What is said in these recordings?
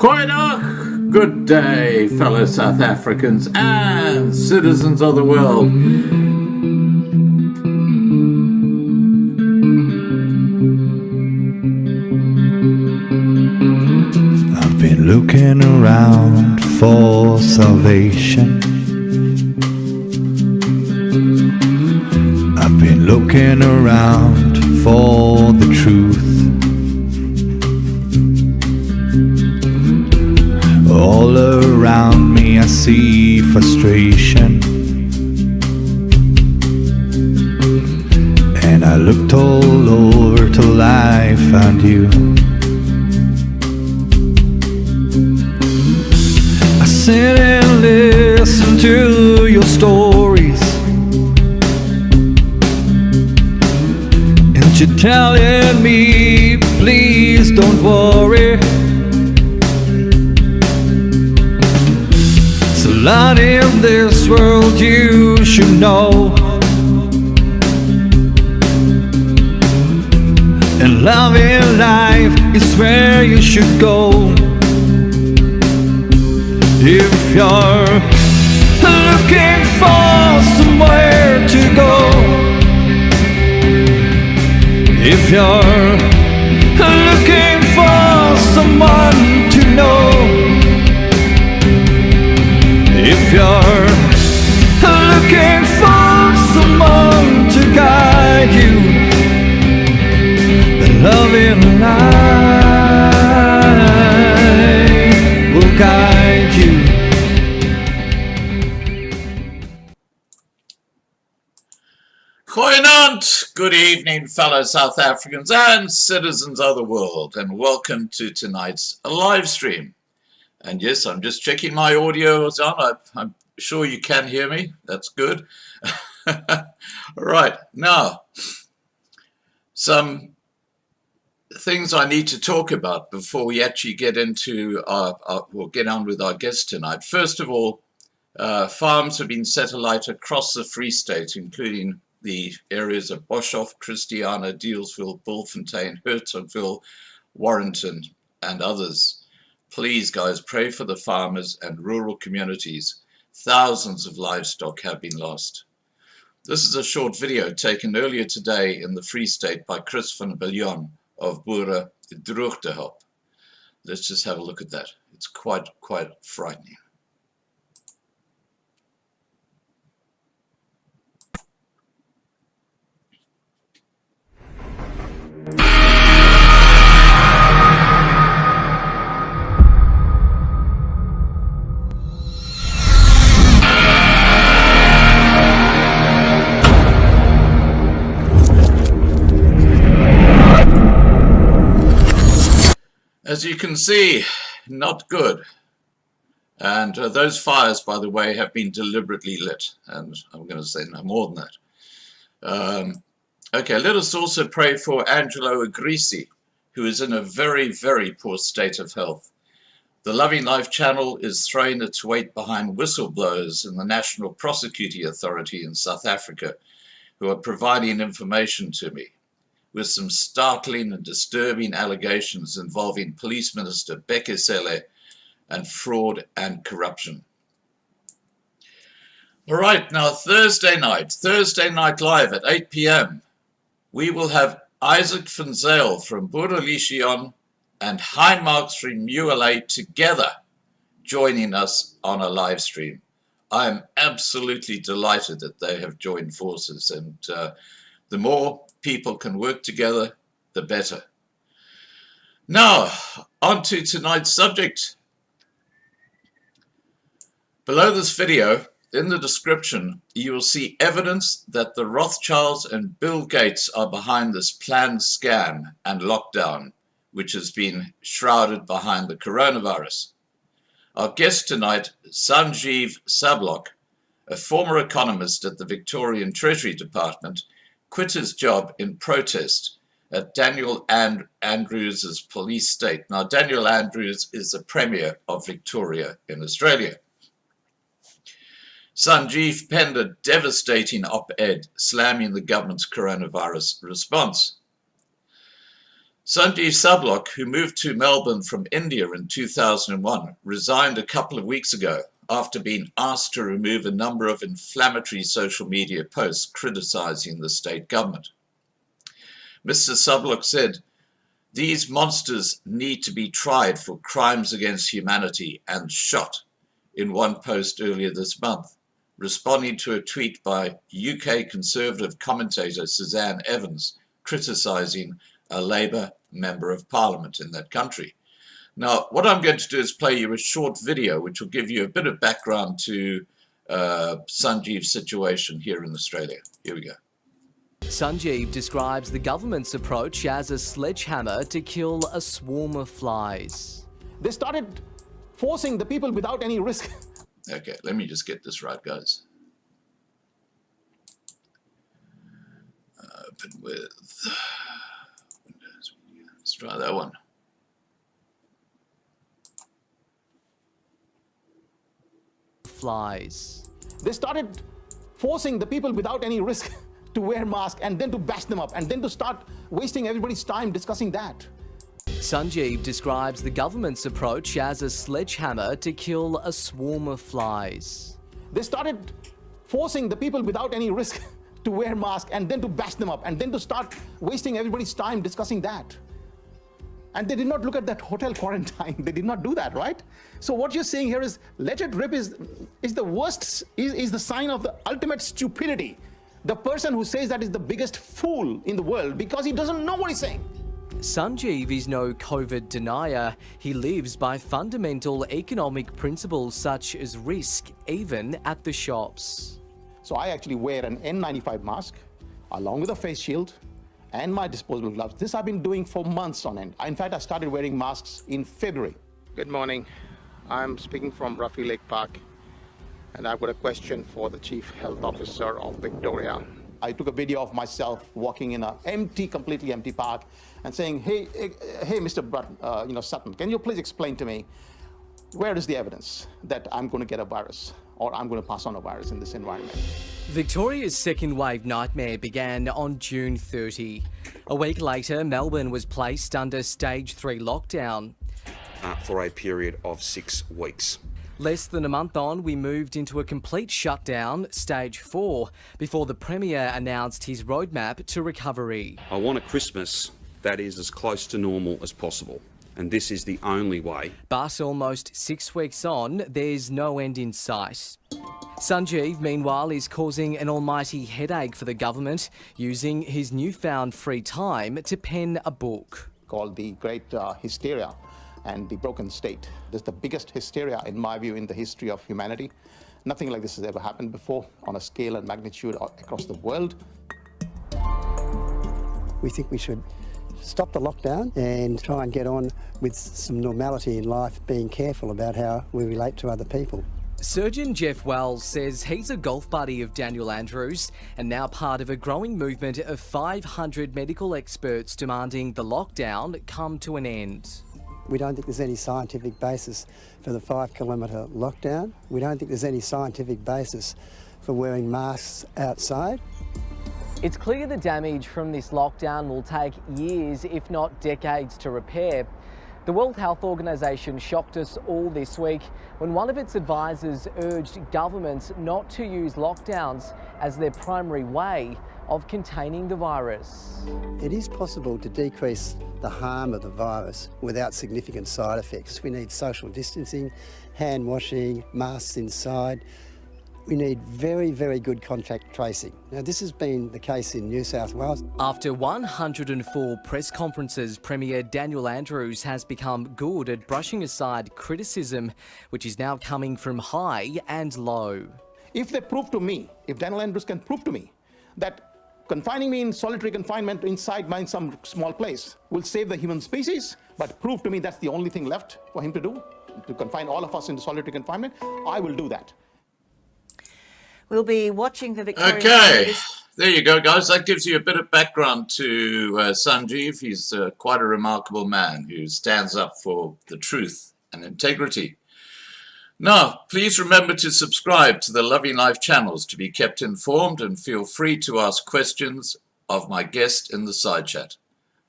Goeiedag, good day, fellow South Africans and citizens of the world. I've been looking around for salvation. I've been looking around for the truth. All around me I see frustration, and I looked all over till I found you. I sit and listen to your stories, and you're telling me, please don't worry. There's a lot in this world you should know, and love in life is where you should go. If you're looking for somewhere to go, if you're looking for someone to know, if you're looking for someone to guide you, then love in life will guide you. Goeienaand, good evening, fellow South Africans and citizens of the world, and welcome to tonight's live stream. And yes, I'm just checking my audio is on. I'm sure you can hear me. That's good. All right, now, some things I need to talk about before we actually get into we'll get on with our guest tonight. First of all, farms have been set alight across the Free State, including the areas of Boshoff, Christiana, Dealsville, Bultfontein, Hertzogville, Warrenton, and others. Please, guys, pray for the farmers and rural communities. Thousands of livestock have been lost. This is a short video taken earlier today in the Free State by Chris van Biljon of Boere Droogtehulp. Let's just have a look at that. It's quite frightening. As you can see, not good. And those fires, by the way, have been deliberately lit. And I'm going to say no more than that. Okay, let us also pray for Angelo Agrisi, who is in a very, very poor state of health. The Loving Life channel is throwing its weight behind whistleblowers in the National Prosecuting Authority in South Africa, who are providing information to me, with some startling and disturbing allegations involving Police Minister Bekesele and fraud and corruption. All right, now Thursday night live at 8 p.m, we will have Isaac van Zyl from Boereligion and Heinmarks from ULA together joining us on a live stream. I am absolutely delighted that they have joined forces, and the more people can work together, the better. Now, on to tonight's subject. Below this video, in the description, you will see evidence that the Rothschilds and Bill Gates are behind this planned scam and lockdown, which has been shrouded behind the coronavirus. Our guest tonight, Sanjeev Sabhlok, a former economist at the Victorian Treasury Department, quit his job in protest at Daniel Andrews' police state. Now, Daniel Andrews is the Premier of Victoria in Australia. Sanjeev penned a devastating op-ed slamming the government's coronavirus response. Sanjeev Sabhlok, who moved to Melbourne from India in 2001, resigned a couple of weeks ago after being asked to remove a number of inflammatory social media posts criticizing the state government. Mr. Sabhlok said, "These monsters need to be tried for crimes against humanity and shot," in one post earlier this month, responding to a tweet by UK Conservative commentator Suzanne Evans criticizing a Labour Member of Parliament in that country. Now, what I'm going to do is play you a short video which will give you a bit of background to Sanjeev's situation here in Australia. Here we go. Sanjeev describes the government's approach as a sledgehammer to kill a swarm of flies. They started forcing the people without any risk. Okay, let me just get this right, guys. Open with Windows Media. Let's try that one. Flies. They started forcing the people without any risk to wear masks and then to bash them up and then to start wasting everybody's time discussing that. Sanjeev describes the government's approach as a sledgehammer to kill a swarm of flies. They started forcing the people without any risk to wear masks and then to bash them up and then to start wasting everybody's time discussing that. And they did not look at that hotel quarantine. They did not do that, right? So what you're saying here is let it rip is the worst, is the sign of the ultimate stupidity. The person who says that is the biggest fool in the world because he doesn't know what he's saying. Sanjeev is no COVID denier. He lives by fundamental economic principles such as risk, even at the shops. So I actually wear an N95 mask along with a face shield and my disposable gloves. This I've been doing for months on end. In fact, I started wearing masks in February. Good morning. I'm speaking from Ruffy Lake Park, and I've got a question for the Chief Health Officer of Victoria. I took a video of myself walking in an empty, completely empty park and saying, hey, Mr. Sutton, can you please explain to me where is the evidence that I'm going to get a virus or I'm going to pass on a virus in this environment? Victoria's second wave nightmare began on June 30. A week later, Melbourne was placed under Stage 3 lockdown. For a period of 6 weeks. Less than a month on, we moved into a complete shutdown, Stage 4, before the Premier announced his roadmap to recovery. I want a Christmas that is as close to normal as possible, and this is the only way. But almost 6 weeks on, there's no end in sight. Sanjeev, meanwhile, is causing an almighty headache for the government, using his newfound free time to pen a book. Called The Great Hysteria and the Broken State. This is the biggest hysteria, in my view, in the history of humanity. Nothing like this has ever happened before on a scale and magnitude across the world. We think we should stop the lockdown and try and get on with some normality in life, being careful about how we relate to other people. Surgeon Jeff Wells says he's a golf buddy of Daniel Andrews and now part of a growing movement of 500 medical experts demanding the lockdown come to an end. We don't think there's any scientific basis for the 5-kilometre lockdown. We don't think there's any scientific basis for wearing masks outside. It's clear the damage from this lockdown will take years, if not decades, to repair. The World Health Organization shocked us all this week when one of its advisors urged governments not to use lockdowns as their primary way of containing the virus. It is possible to decrease the harm of the virus without significant side effects. We need social distancing, hand washing, masks inside. We need very, very good contact tracing. Now, this has been the case in New South Wales. After 104 press conferences, Premier Daniel Andrews has become good at brushing aside criticism, which is now coming from high and low. If they prove to me, if Daniel Andrews can prove to me that confining me in solitary confinement inside some small place will save the human species, but prove to me that's the only thing left for him to do, to confine all of us into solitary confinement, I will do that. We'll be watching the Victorian... Okay, there you go, guys. That gives you a bit of background to Sanjeev. He's quite a remarkable man who stands up for the truth and integrity. Now, please remember to subscribe to the Loving Life channels to be kept informed, and feel free to ask questions of my guest in the side chat.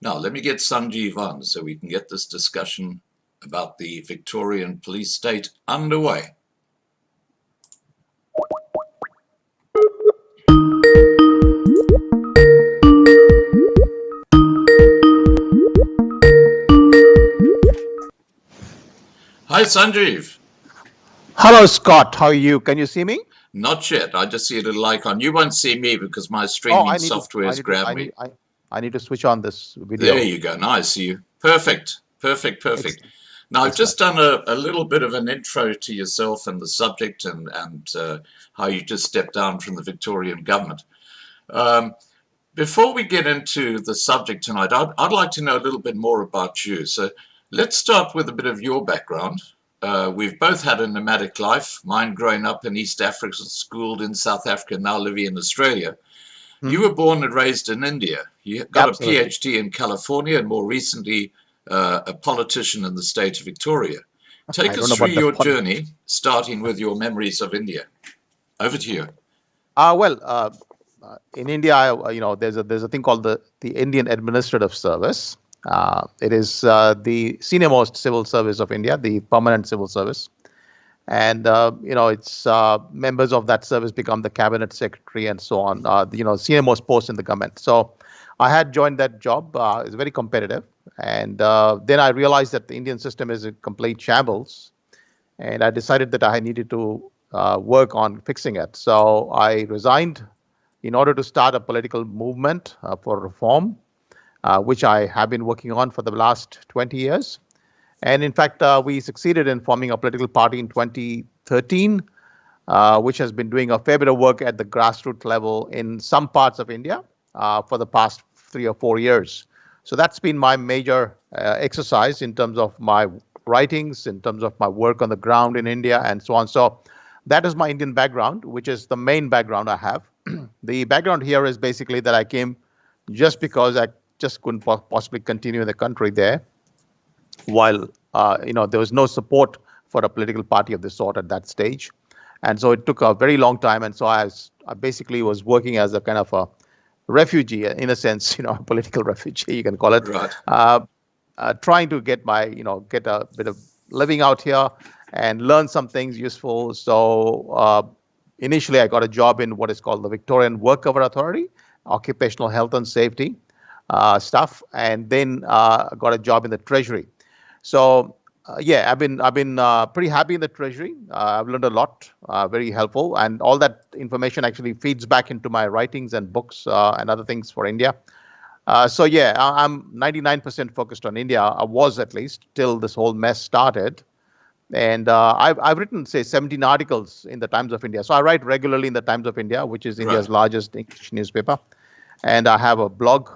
Now, let me get Sanjeev on so we can get this discussion about the Victorian police state underway. Hi, Sanjeev. Hello, Scott. How are you? Can you see me? Not yet. I just see a little icon. You won't see me because my Oh, streaming software has grabbed me. I need to switch on this There video. you go. Now I see you. Perfect. Perfect. Perfect. Excellent. Now, I've Excellent. just done a little bit of an intro to yourself and the subject and how you just stepped down from the Victorian government. Before we get into the subject tonight, I'd like to know a little bit more about you. So let's start with a bit of your background. We've both had a nomadic life, mine growing up in East Africa, schooled in South Africa, now living in Australia. You were born and raised in India. You got Absolutely. a PhD in California and more recently a politician in the state of Victoria. Take I don't us know through about the your politics. journey, starting with your memories of India. Over to you. In India, there's a thing called the Indian Administrative Service. It is the senior most civil service of India, the permanent civil service. And, it's members of that service become the cabinet secretary and so on, senior most post in the government. So I had joined that job. It's very competitive. And then I realized that the Indian system is a complete shambles. And I decided that I needed to work on fixing it. So I resigned in order to start a political movement for reform, which I have been working on for the last 20 years. And in fact, we succeeded in forming a political party in 2013, which has been doing a fair bit of work at the grassroots level in some parts of India for the past 3 or 4 years. So that's been my major exercise in terms of my writings, in terms of my work on the ground in India and so on. So that is my Indian background, which is the main background I have. The background here is basically that I came just because I just couldn't possibly continue in the country there, while there was no support for a political party of this sort at that stage. And so it took a very long time. And so I basically was working as a kind of a refugee, in a sense, a political refugee, you can call it, Right. trying to get get a bit of living out here and learn some things useful. So initially I got a job in what is called the Victorian Workcover Authority, occupational health and safety stuff, and then got a job in the Treasury. So I've been pretty happy in the Treasury. I've learned a lot, very helpful, and all that information actually feeds back into my writings and books and other things for India. I'm 99% focused on India. I was, at least, till this whole mess started. And I've written, say, 17 articles in the Times of India. So I write regularly in the Times of India, which is India's largest English newspaper. And I have a blog.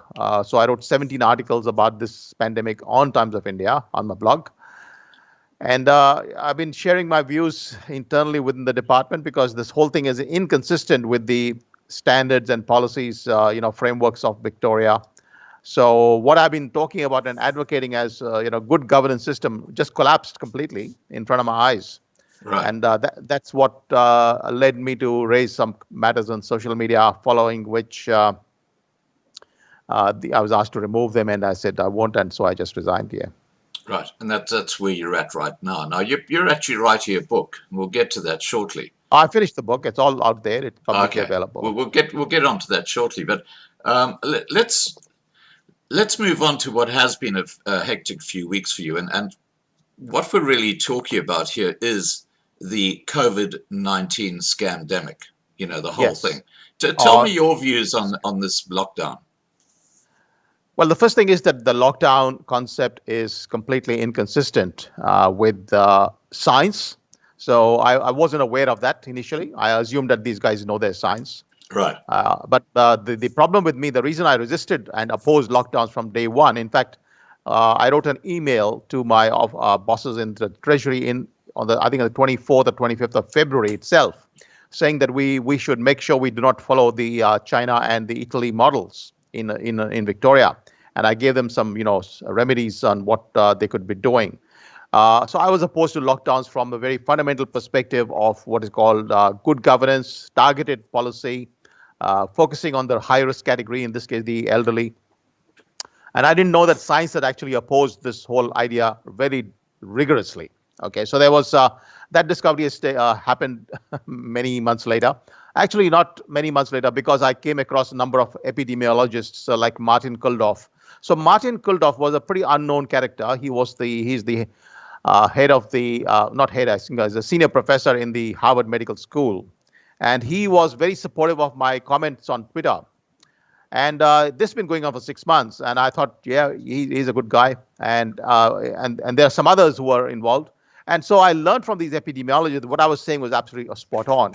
So I wrote 17 articles about this pandemic on Times of India on my blog. And I've been sharing my views internally within the department because this whole thing is inconsistent with the standards and policies, frameworks of Victoria. So what I've been talking about and advocating as, good governance system just collapsed completely in front of my eyes. Right. And that's what led me to raise some matters on social media, following which I was asked to remove them, and I said I won't, and so I just resigned. Yeah. Right. And that's where you're at right now. Now, you're actually writing a book, and we'll get to that shortly. I finished the book. It's all out there. It's publicly Okay. available. We'll get onto that shortly. But let's move on to what has been a hectic few weeks for you. And what we're really talking about here is the COVID-19 scamdemic, the whole Yes. thing. Tell me your views on this lockdown. Well, the first thing is that the lockdown concept is completely inconsistent with science. So I wasn't aware of that initially. I assumed that these guys know their science. Right. But the problem with me, the reason I resisted and opposed lockdowns from day one, in fact, I wrote an email to my bosses in the Treasury on the 24th or 25th of February itself, saying that we should make sure we do not follow the China and the Italy models in Victoria. And I gave them some, remedies on what they could be doing. So I was opposed to lockdowns from a very fundamental perspective of what is called good governance, targeted policy, focusing on the high-risk category, in this case, the elderly, And I didn't know that science had actually opposed this whole idea very rigorously. Okay, so there was that discovery happened many months later. Actually, not many months later, because I came across a number of epidemiologists like Martin Kulldorff. So Martin Kulldorff was a pretty unknown character. He's the head of the not head, I think, as a senior professor in the Harvard Medical School, and he was very supportive of my comments on Twitter. And this has been going on for 6 months, and I thought, yeah, he's a good guy, and there are some others who are involved. And so I learned from these epidemiologists that what I was saying was absolutely spot on.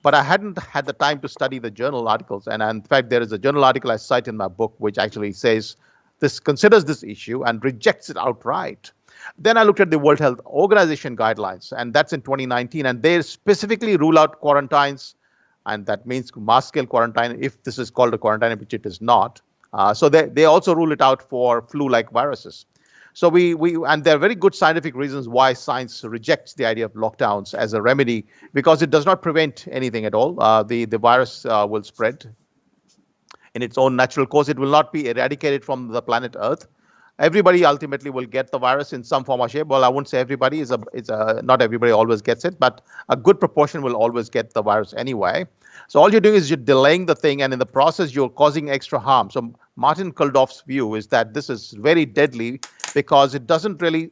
But I hadn't had the time to study the journal articles. And in fact, there is a journal article I cite in my book which actually says this considers this issue and rejects it outright. Then I looked at the World Health Organization guidelines, and that's in 2019. And they specifically rule out quarantines, and that means mass scale quarantine, if this is called a quarantine, which it is not. So they also rule it out for flu-like viruses. So and there are very good scientific reasons why science rejects the idea of lockdowns as a remedy, because it does not prevent anything at all. The virus will spread in its own natural course. It will not be eradicated from the planet Earth. Everybody ultimately will get the virus in some form or shape. Well, I wouldn't say everybody. Not everybody always gets it, but a good proportion will always get the virus anyway. So all you're doing is you're delaying the thing, and in the process, you're causing extra harm. So Martin Kulldorff's view is that this is very deadly because it doesn't really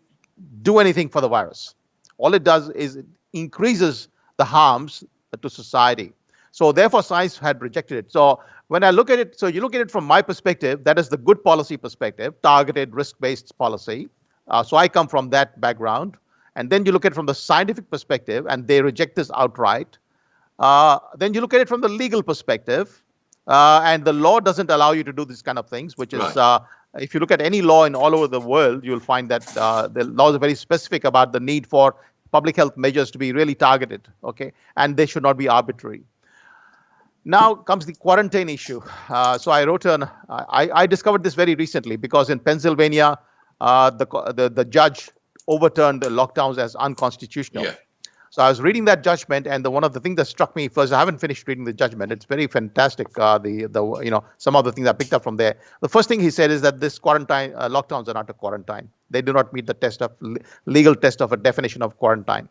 do anything for the virus. All it does is it increases the harms to society. So therefore, science had rejected it. So when I look at it, so you look at it from my perspective, that is the good policy perspective, targeted risk-based policy. So I come from that background. And then you look at it from the scientific perspective, and they reject this outright. Then you look at it from the legal perspective, and the law doesn't allow you to do these kind of things, which is, if you look at any law in all over the world, you'll find that the laws are very specific about the need for public health measures to be really targeted, okay, and they should not be arbitrary. Now comes the quarantine issue. So I wrote I discovered this very recently because in Pennsylvania, the judge overturned the lockdowns as unconstitutional. Yeah. So I was reading that judgment, and one of the things that struck me first, I haven't finished reading the judgment. It's very fantastic. Some of the things I picked up from there. The first thing he said is that this quarantine lockdowns are not a quarantine. They do not meet the legal test of a definition of quarantine,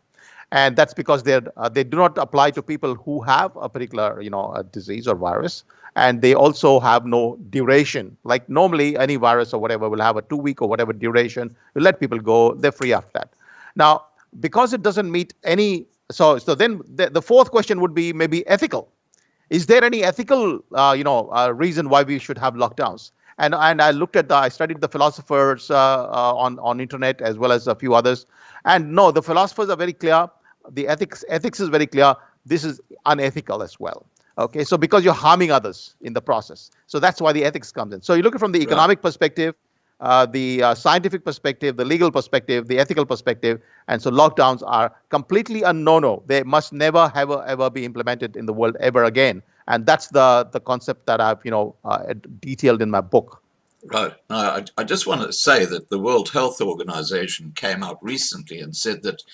and that's because they do not apply to people who have a particular a disease or virus, and they also have no duration. Like normally, any virus or whatever will have a 2-week or whatever duration. You let people go; they're free after that. Now, because it doesn't meet any, so then the fourth question would be maybe ethical. Is there any ethical, reason why we should have lockdowns? And I looked at I studied the philosophers on internet as well as a few others, and no, the philosophers are very clear. The ethics is very clear. This is unethical as well. Okay, so because you're harming others in the process, so that's why the ethics comes in. So you look at it from the economic perspective, the scientific perspective, the legal perspective, the ethical perspective, and so lockdowns are completely a no-no. They must never ever be implemented in the world ever again, and that's the concept that I've detailed in my book. Right. Now, I just want to say that the World Health Organization came out recently and said that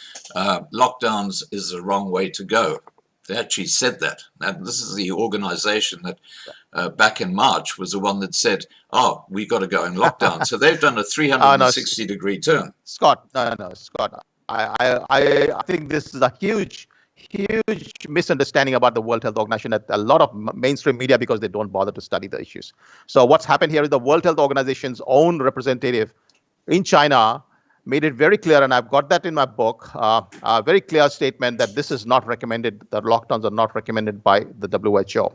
lockdowns is the wrong way to go. They actually said that. And this is the organization that back in March was the one that said, oh, we got to go in lockdown. So they've done a 360-degree turn. Scott, Scott. I think this is a huge misunderstanding about the World Health Organization at a lot of mainstream media because they don't bother to study the issues. So what's happened here is the World Health Organization's own representative in China made it very clear, and I've got that in my book, a very clear statement that this is not recommended, the lockdowns are not recommended by the WHO.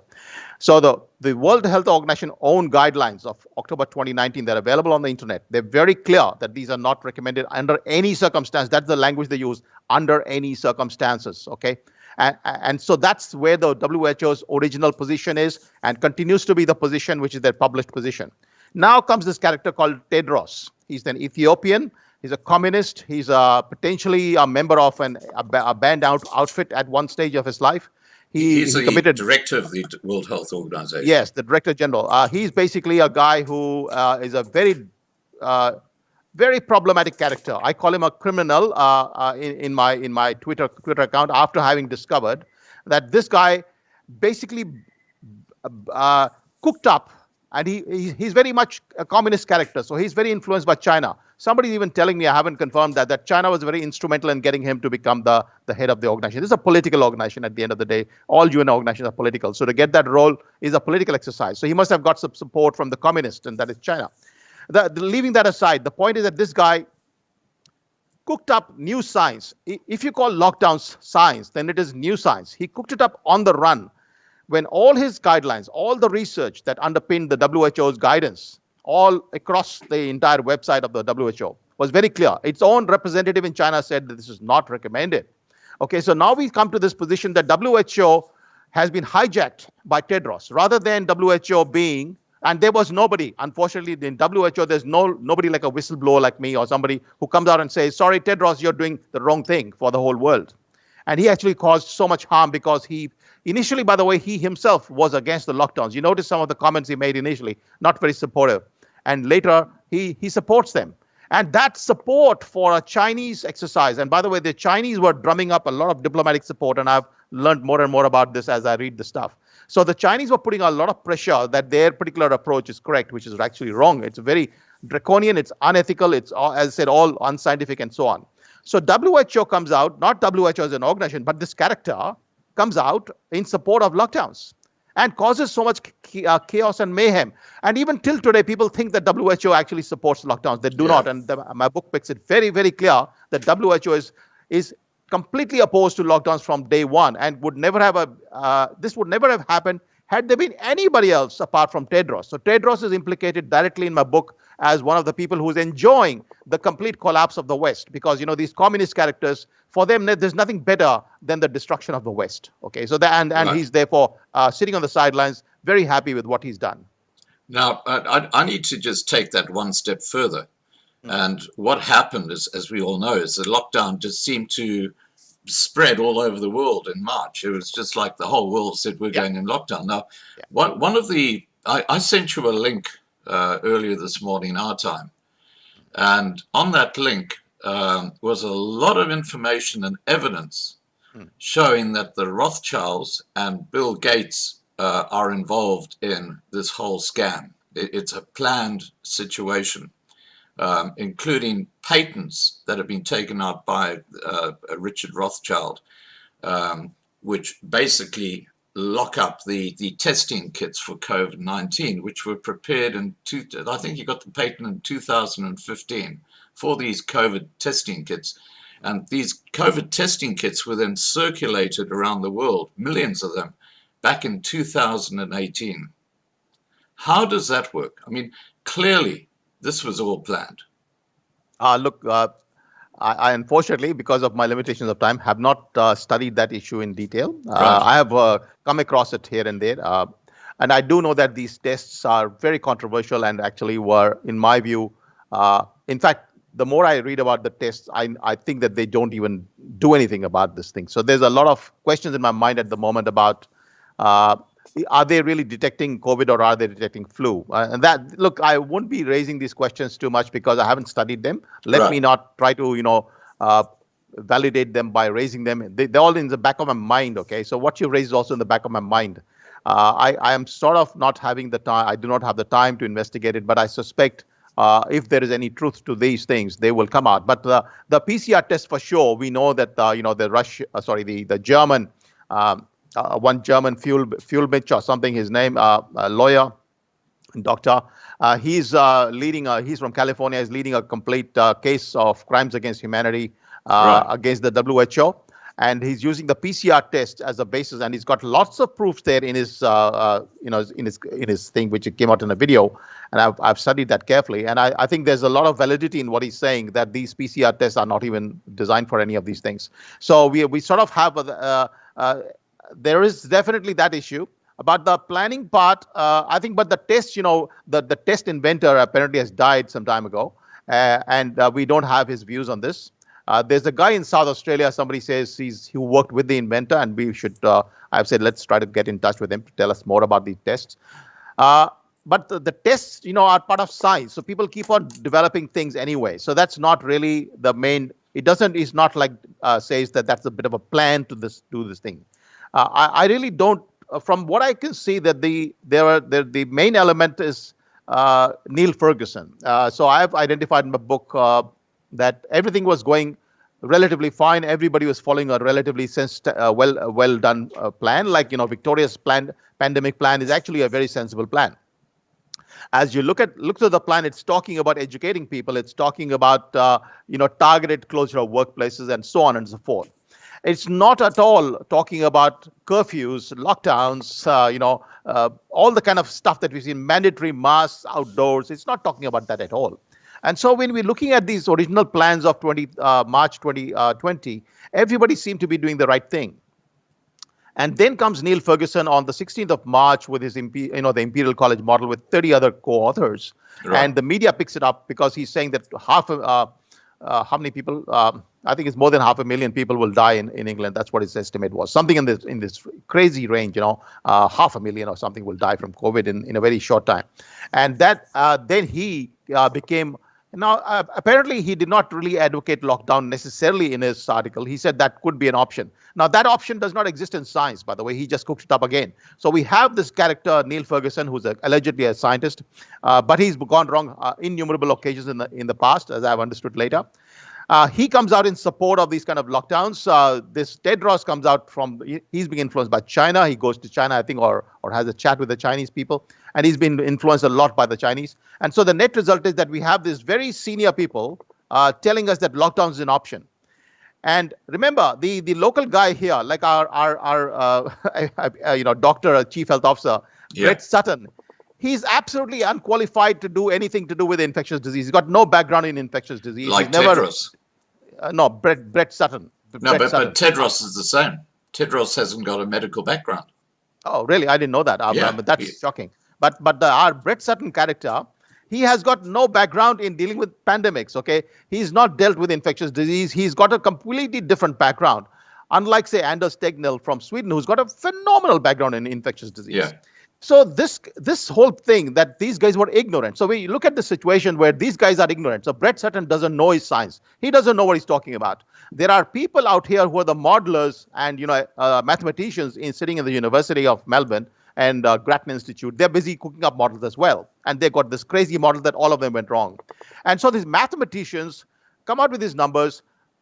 So the World Health Organization own guidelines of October 2019, they're available on the internet. They're very clear that these are not recommended under any circumstance. That's the language they use, under any circumstances, okay? And so that's where the WHO's original position is and continues to be the position, which is their published position. Now comes this character called Tedros. He's an Ethiopian. He's a communist. He's potentially a member of a banned outfit at one stage of his life. He's the director of the World Health Organization. Yes, the director general. He's basically a guy who is a very problematic character. I call him a criminal in my Twitter account after having discovered that this guy basically cooked up And he's very much a communist character. So he's very influenced by China. Somebody's even telling me, I haven't confirmed that China was very instrumental in getting him to become the head of the organization. This is a political organization at the end of the day. All UN organizations are political. So to get that role is a political exercise. So he must have got some support from the communists, and that is China. Leaving that aside, the point is that this guy cooked up new science. If you call lockdowns science, then it is new science. He cooked it up on the run when all his guidelines, all the research that underpinned the WHO's guidance, all across the entire website of the WHO was very clear. Its own representative in China said that this is not recommended. Okay, so now we come to this position that WHO has been hijacked by Tedros rather than WHO being, and there was nobody, unfortunately, in WHO, there's nobody like a whistleblower like me or somebody who comes out and says, sorry, Tedros, you're doing the wrong thing for the whole world. And he actually caused so much harm because initially, by the way, he himself was against the lockdowns. You notice some of the comments he made initially, not very supportive. And later, he supports them. And that support for a Chinese exercise, and by the way, the Chinese were drumming up a lot of diplomatic support, and I've learned more and more about this as I read the stuff. So the Chinese were putting a lot of pressure that their particular approach is correct, which is actually wrong. It's very draconian, it's unethical, it's, as I said, all unscientific and so on. So WHO comes out, not WHO as an organization, but this character comes out in support of lockdowns and causes so much chaos and mayhem. And even till today, people think that WHO actually supports lockdowns. They do not. And my book makes it very, very clear that WHO is completely opposed to lockdowns from day one and would never have this would never have happened had there been anybody else apart from Tedros. So Tedros is implicated directly in my book as one of the people who's enjoying the complete collapse of the West, because, you know, these communist characters, for them, there's nothing better than the destruction of the West. Okay, so right. He's therefore sitting on the sidelines, very happy with what he's done. Now, I need to just take that one step further. And what happened, as we all know, is the lockdown just seemed to spread all over the world in March. It was just like the whole world said, we're going in lockdown. Now, one of the, I sent you a link earlier this morning, our time. And on that link was a lot of information and evidence showing that the Rothschilds and Bill Gates are involved in this whole scam. It's a planned situation, including patents that have been taken out by Richard Rothschild, which basically lock up the testing kits for COVID-19, which were prepared I think you got the patent in 2015 for these COVID testing kits. And these COVID testing kits were then circulated around the world, millions of them, back in 2018. How does that work? I mean, clearly, this was all planned. Look, I unfortunately, because of my limitations of time, have not studied that issue in detail. Right. I have come across it here and there. And I do know that these tests are very controversial and actually were, in my view, in fact, the more I read about the tests, I think that they don't even do anything about this thing. So there's a lot of questions in my mind at the moment about are they really detecting COVID or are they detecting flu? And that, look, I won't be raising these questions too much because I haven't studied them. Let me not try to, validate them by raising them. They're all in the back of my mind, okay? So what you raise is also in the back of my mind. I am sort of not having the time. I do not have the time to investigate it, but I suspect if there is any truth to these things, they will come out. But the PCR test for sure, we know that, the German, one German Fuhlmich or something, his name, a lawyer, doctor, he's from California, he's leading a complete case of crimes against humanity against the WHO. And he's using the PCR test as a basis, and he's got lots of proofs there in his, in his thing, which came out in a video, and I've studied that carefully. And I think there's a lot of validity in what he's saying, that these PCR tests are not even designed for any of these things. So we sort of have there is definitely that issue. About the planning part, I think, but the test, the test inventor apparently has died some time ago, and we don't have his views on this. There's a guy in South Australia, somebody says he worked with the inventor, and we should, I've said, let's try to get in touch with him to tell us more about these tests. But the tests, are part of science. So people keep on developing things anyway. So that's not really the main, it's not like says that that's a bit of a plan to do this thing. I really don't from what I can see, that the main element is Neil Ferguson. So I've identified in my book that everything was going relatively fine. Everybody was following a relatively well done plan. Like, Victoria's pandemic plan is actually a very sensible plan. As you look to the plan, it's talking about educating people. It's talking about targeted closure of workplaces and so on and so forth. It's not at all talking about curfews, lockdowns, all the kind of stuff that we see, mandatory masks outdoors. It's not talking about that at all. And so when we're looking at these original plans of March 2020, everybody seemed to be doing the right thing. And then comes Neil Ferguson on the 16th of March with his, the Imperial College model with 30 other co-authors. Right. And the media picks it up because he's saying that how many people, I think it's more than 500,000 people will die in England. That's what his estimate was. Something in this crazy range, 500,000 or something will die from COVID in a very short time. And that then he became... Now, apparently, he did not really advocate lockdown necessarily in his article. He said that could be an option. Now, that option does not exist in science, by the way. He just cooked it up again. So we have this character, Neil Ferguson, who's allegedly a scientist, but he's gone wrong innumerable occasions in the past, as I've understood later. He comes out in support of these kind of lockdowns. This Tedros comes out he's being influenced by China. He goes to China, I think, or has a chat with the Chinese people. And he's been influenced a lot by the Chinese. And so the net result is that we have these very senior people telling us that lockdown is an option. And remember, the local guy here, like our doctor, chief health officer, Brett Sutton, he's absolutely unqualified to do anything to do with infectious disease. He's got no background in infectious disease. Like Tedros. No, Brett Sutton. But Tedros is the same. Tedros hasn't got a medical background. Oh, really? I didn't know that. That's shocking. But our Brett Sutton character, he has got no background in dealing with pandemics, okay? He's not dealt with infectious disease. He's got a completely different background. Unlike, say, Anders Tegnell from Sweden, who's got a phenomenal background in infectious disease. Yeah. So this whole thing that these guys were ignorant. So we look at the situation where these guys are ignorant. So Brett Sutton doesn't know his science. He doesn't know what he's talking about. There are people out here who are the modelers and mathematicians sitting in the University of Melbourne and Grattan Institute. They're busy cooking up models as well. And they got this crazy model that all of them went wrong. And so these mathematicians come out with these numbers.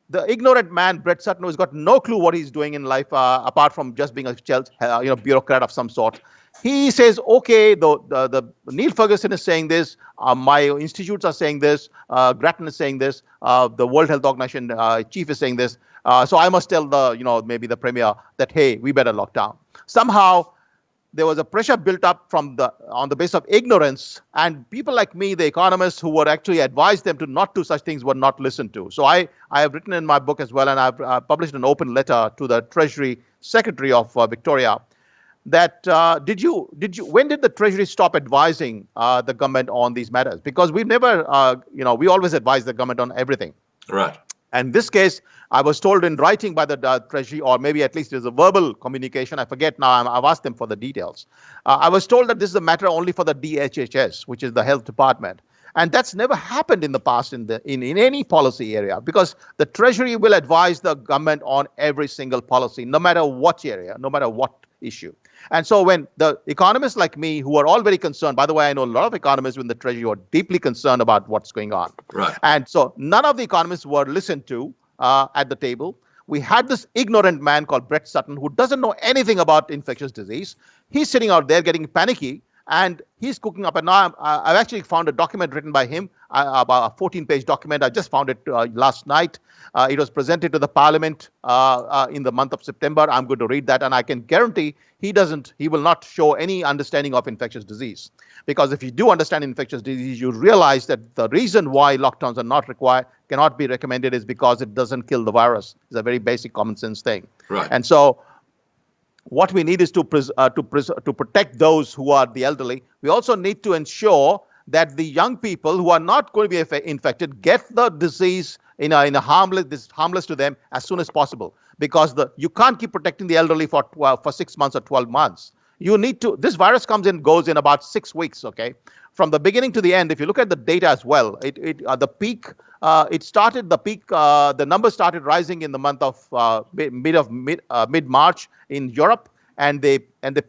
The ignorant man, Brett Sutton, who's got no clue what he's doing in life, apart from just being a bureaucrat of some sort. He says, okay, the Neil Ferguson is saying this, my institutes are saying this, Grattan is saying this, the World Health Organization chief is saying this, so I must tell maybe the premier that, hey, we better lock down. Somehow, there was a pressure built up on the basis of ignorance, and people like me, the economists who were actually advised them to not do such things, were not listened to. So I have written in my book as well, and I've published an open letter to the Treasury Secretary of Victoria. That when did the Treasury stop advising the government on these matters? Because we've never, we always advise the government on everything. Right. And in this case, I was told in writing by the Treasury, or maybe at least there's a verbal communication. I forget now. I've asked them for the details. I was told that this is a matter only for the DHHS, which is the health department. And that's never happened in the past in any policy area, because the Treasury will advise the government on every single policy, no matter what area, no matter what issue. And so when the economists like me, who are all very concerned, by the way, I know a lot of economists in the Treasury who are deeply concerned about what's going on. Right. And so none of the economists were listened to at the table. We had this ignorant man called Brett Sutton, who doesn't know anything about infectious disease. He's sitting out there getting panicky, and he's cooking up. And now I've actually found a document written by him, about a 14-page document. I just found it last night. It was presented to the Parliament in the month of September. I'm going to read that, and I can guarantee he will not show any understanding of infectious disease. Because if you do understand infectious disease, you realize that the reason why lockdowns are not required, cannot be recommended, is because it doesn't kill the virus. It's a very basic common sense thing. Right. And so what we need is to protect those who are the elderly. We also need to ensure that the young people who are not going to be infected get the disease in a harmless to them as soon as possible, because you can't keep protecting the elderly for 6 months or 12 months. You need to. This virus goes in about 6 weeks. Okay, from the beginning to the end. If you look at the data as well, the numbers started rising in the month of mid-March in Europe, and they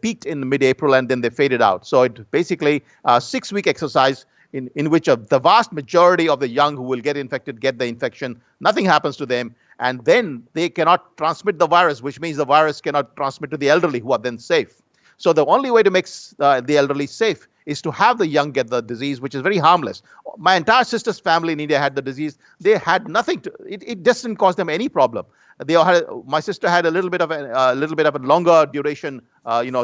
peaked in mid-April, and then they faded out. So it basically a 6-week exercise in which the vast majority of the young who will get infected get the infection. Nothing happens to them, and then they cannot transmit the virus, which means the virus cannot transmit to the elderly, who are then safe. So the only way to make the elderly safe is to have the young get the disease, which is very harmless. My entire sister's family in India had the disease. They had nothing to. It just didn't cause them any problem. They all had. My sister had a little bit of a longer duration,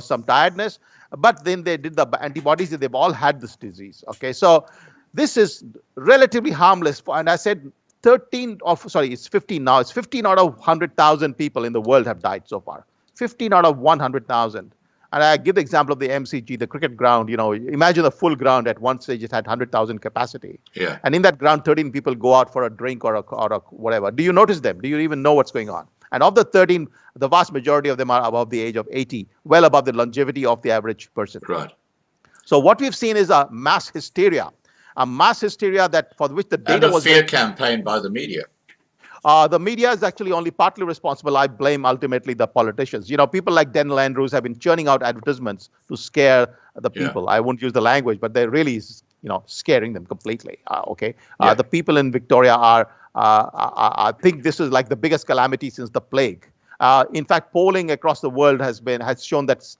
some tiredness. But then they did the antibodies. They've all had this disease. Okay, so this is relatively harmless. And I said it's 15 now. It's 15 out of 100,000 people in the world have died so far. 15 out of 100,000. And I give the example of the MCG, the cricket ground. Imagine a full ground. At one stage, it had 100,000 capacity. Yeah. And in that ground, 13 people go out for a drink or a whatever. Do you notice them? Do you even know what's going on? And of the 13, the vast majority of them are above the age of 80, well above the longevity of the average person. Right. So what we've seen is a mass hysteria that for which the data was a fear campaign by the media. The media is actually only partly responsible. I blame ultimately the politicians. People like Daniel Andrews have been churning out advertisements to scare the people. I won't use the language, but they're really, scaring them completely. The people in Victoria I think this is like the biggest calamity since the plague. In fact, polling across the world has shown that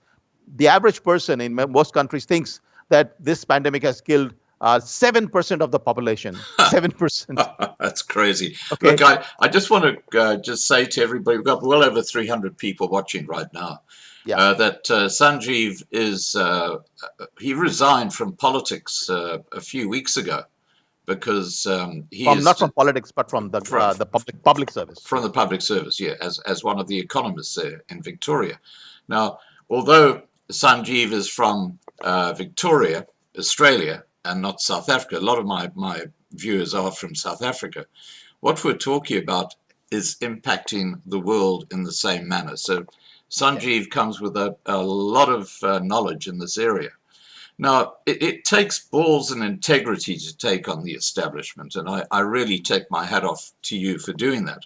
the average person in most countries thinks that this pandemic has killed 7% of the population. 7%. That's crazy. Okay. Look, I just want to just say to everybody, we've got well over 300 people watching right now, that Sanjeev he resigned from politics a few weeks ago because not from politics, but from the public service. From the public service, yeah, as one of the economists there in Victoria. Now, although Sanjeev is from Victoria, Australia, and not South Africa. A lot of my viewers are from South Africa. What we're talking about is impacting the world in the same manner. So Sanjeev comes with a lot of knowledge in this area. Now, it takes balls and integrity to take on the establishment, and I really take my hat off to you for doing that.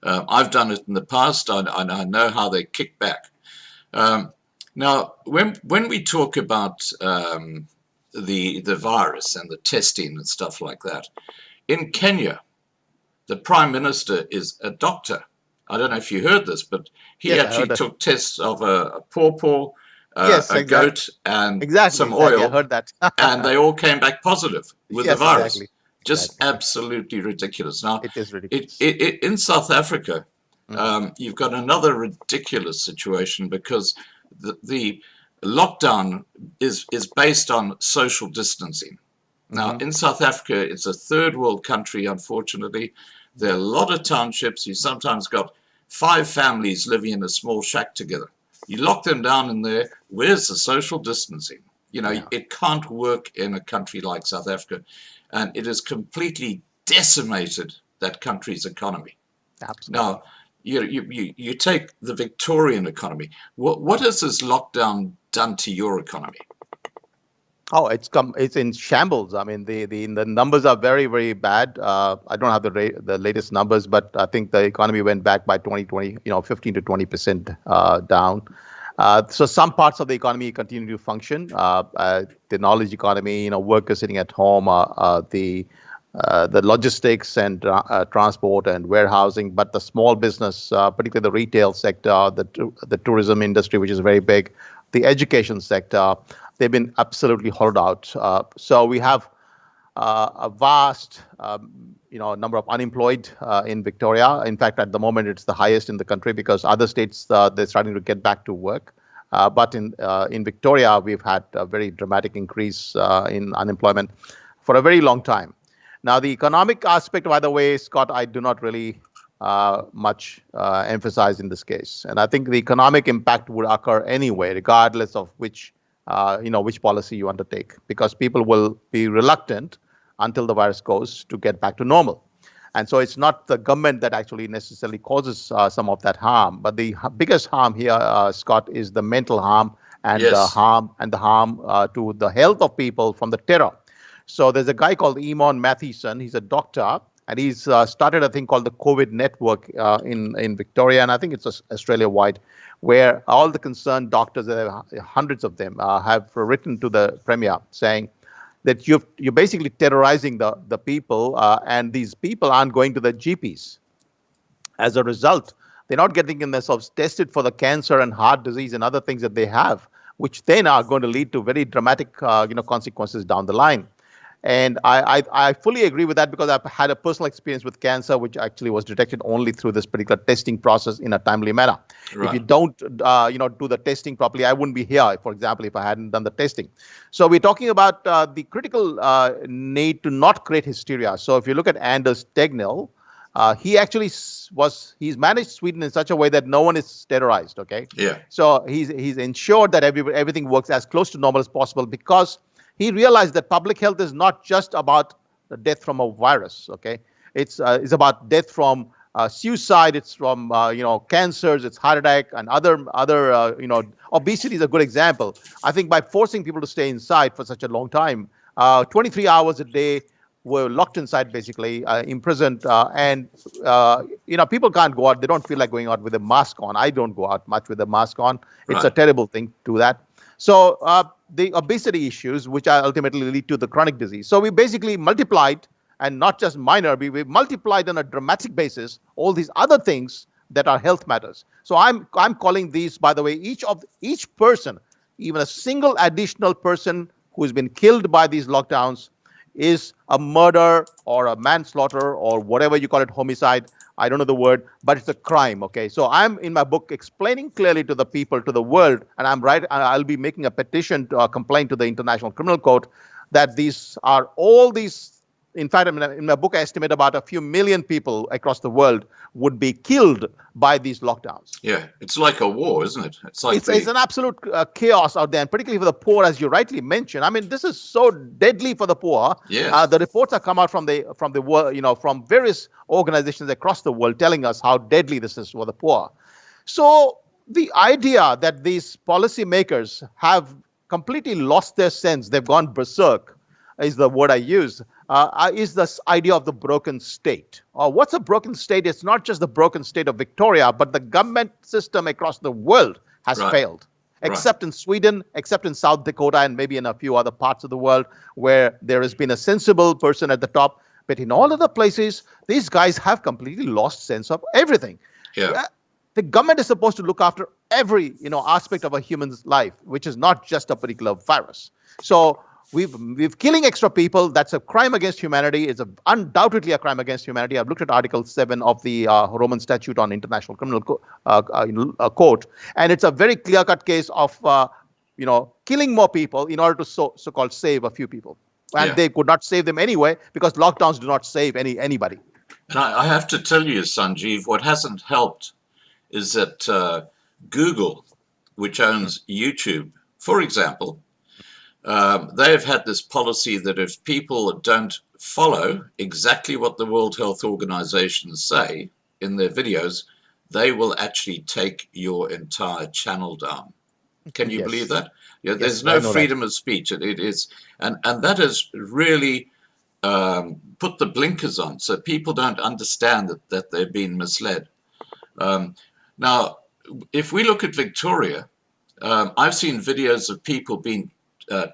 I've done it in the past. I know how they kick back. Now, when we talk about the virus and the testing and stuff like that. In Kenya, the Prime Minister is a doctor. I don't know if you heard this, but he actually took tests of a pawpaw, a goat, and some oil. I heard that. And they all came back positive with the virus. Just absolutely ridiculous. Now, it is ridiculous. In South Africa, you've got another ridiculous situation because the lockdown is based on social distancing. Now, in South Africa, it's a third world country, unfortunately. There are a lot of townships. You sometimes got 5 families living in a small shack together. You lock them down in there. Where's the social distancing? It can't work in a country like South Africa. And it has completely decimated that country's economy. Absolutely. Now, you take the Victorian economy. What has this lockdown done to your economy? Oh, it's in shambles. I mean, the numbers are very, very bad. I don't have the latest numbers, but I think the economy went back by 2020, 15 to 20% down. So some parts of the economy continue to function. The knowledge economy, workers sitting at home, the logistics and transport and warehousing, but the small business, particularly the retail sector, the tourism industry, which is very big, the education sector, they've been absolutely hollowed out. So we have a vast, number of unemployed in Victoria. In fact, at the moment, it's the highest in the country because other states, they're starting to get back to work. But in Victoria, we've had a very dramatic increase in unemployment for a very long time. Now, the economic aspect, by the way, Scott, I do not really much emphasize in this case. And I think the economic impact would occur anyway, regardless of which policy you undertake, because people will be reluctant until the virus goes to get back to normal. And so it's not the government that actually necessarily causes some of that harm. But the biggest harm here, Scott, is the mental harm and the harm to the health of people from the terror. So there's a guy called Eamon Mathieson. He's a doctor And he's started a thing called the COVID Network in Victoria, and I think it's Australia-wide, where all the concerned doctors, hundreds of them, have written to the Premier saying that you're basically terrorizing the people, and these people aren't going to the GPs. As a result, they're not getting themselves tested for the cancer and heart disease and other things that they have, which then are going to lead to very dramatic consequences down the line. And I fully agree with that, because I've had a personal experience with cancer, which actually was detected only through this particular testing process in a timely manner. Right. If you don't, do the testing properly, I wouldn't be here, for example, if I hadn't done the testing. So we're talking about the critical need to not create hysteria. So if you look at Anders Tegnell, he actually he's managed Sweden in such a way that no one is terrorized. Okay. Yeah. So he's ensured that everything works as close to normal as possible, because he realized that public health is not just about the death from a virus. Okay, it's about death from suicide. It's from cancers. It's heart attack and other obesity is a good example. I think by forcing people to stay inside for such a long time, 23 hours a day, were locked inside, basically imprisoned, and people can't go out. They don't feel like going out with a mask on. I don't go out much with a mask on. It's a terrible thing to do that. So the obesity issues, which ultimately lead to the chronic disease. So we basically multiplied, and not just minor, we multiplied on a dramatic basis all these other things that are health matters. So I'm calling these, by the way, each person, even a single additional person who has been killed by these lockdowns, is a murder or a manslaughter or whatever you call it, homicide. I don't know the word, but it's a crime. Okay, so I'm in my book explaining clearly to the people, to the world, and I'll be making a petition to a complaint to the International Criminal Court that these are all these. In fact, in my book, I estimate about a few million people across the world would be killed by these lockdowns. Yeah, it's like a war, isn't it? It's an absolute chaos out there, and particularly for the poor, as you rightly mentioned. I mean, this is so deadly for the poor. Yeah. The reports have come out from the world, from various organizations across the world, telling us how deadly this is for the poor. So the idea that these policymakers have completely lost their sense, they've gone berserk, is the word I use. Is this idea of the broken state. What's a broken state? It's not just the broken state of Victoria, but the government system across the world has failed, except in Sweden, except in South Dakota, and maybe in a few other parts of the world where there has been a sensible person at the top. But in all other places, these guys have completely lost sense of everything. Yeah. The government is supposed to look after every aspect of a human's life, which is not just a particular virus. So we've killing extra people. That's a crime against humanity. It's undoubtedly a crime against humanity. I've looked at Article 7 of the Roman Statute on International Criminal Court, and it's a very clear-cut case of killing more people in order to so-called save a few people, and they could not save them anyway because lockdowns do not save anybody. And I have to tell you, Sanjeev, what hasn't helped is that Google, which owns YouTube, for example. They have had this policy that if people don't follow exactly what the World Health Organization say in their videos, they will actually take your entire channel down. Can you believe that? Yeah, there's no freedom of speech. It is, and that has really put the blinkers on, so people don't understand that they're being misled. Now, if we look at Victoria, I've seen videos of people being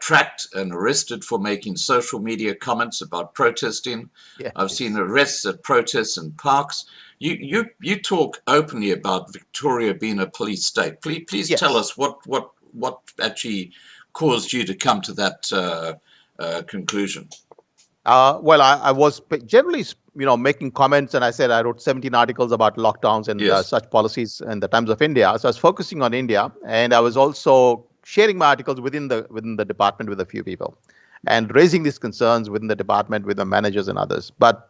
tracked and arrested for making social media comments about protesting. I've seen arrests at protests in parks. You talk openly about Victoria being a police state. Please tell us what actually caused you to come to that conclusion. Well, I was generally making comments, and I said I wrote 17 articles about lockdowns and such policies in the Times of India. So I was focusing on India, and I was also sharing my articles within the department with a few people and raising these concerns within the department with the managers and others. But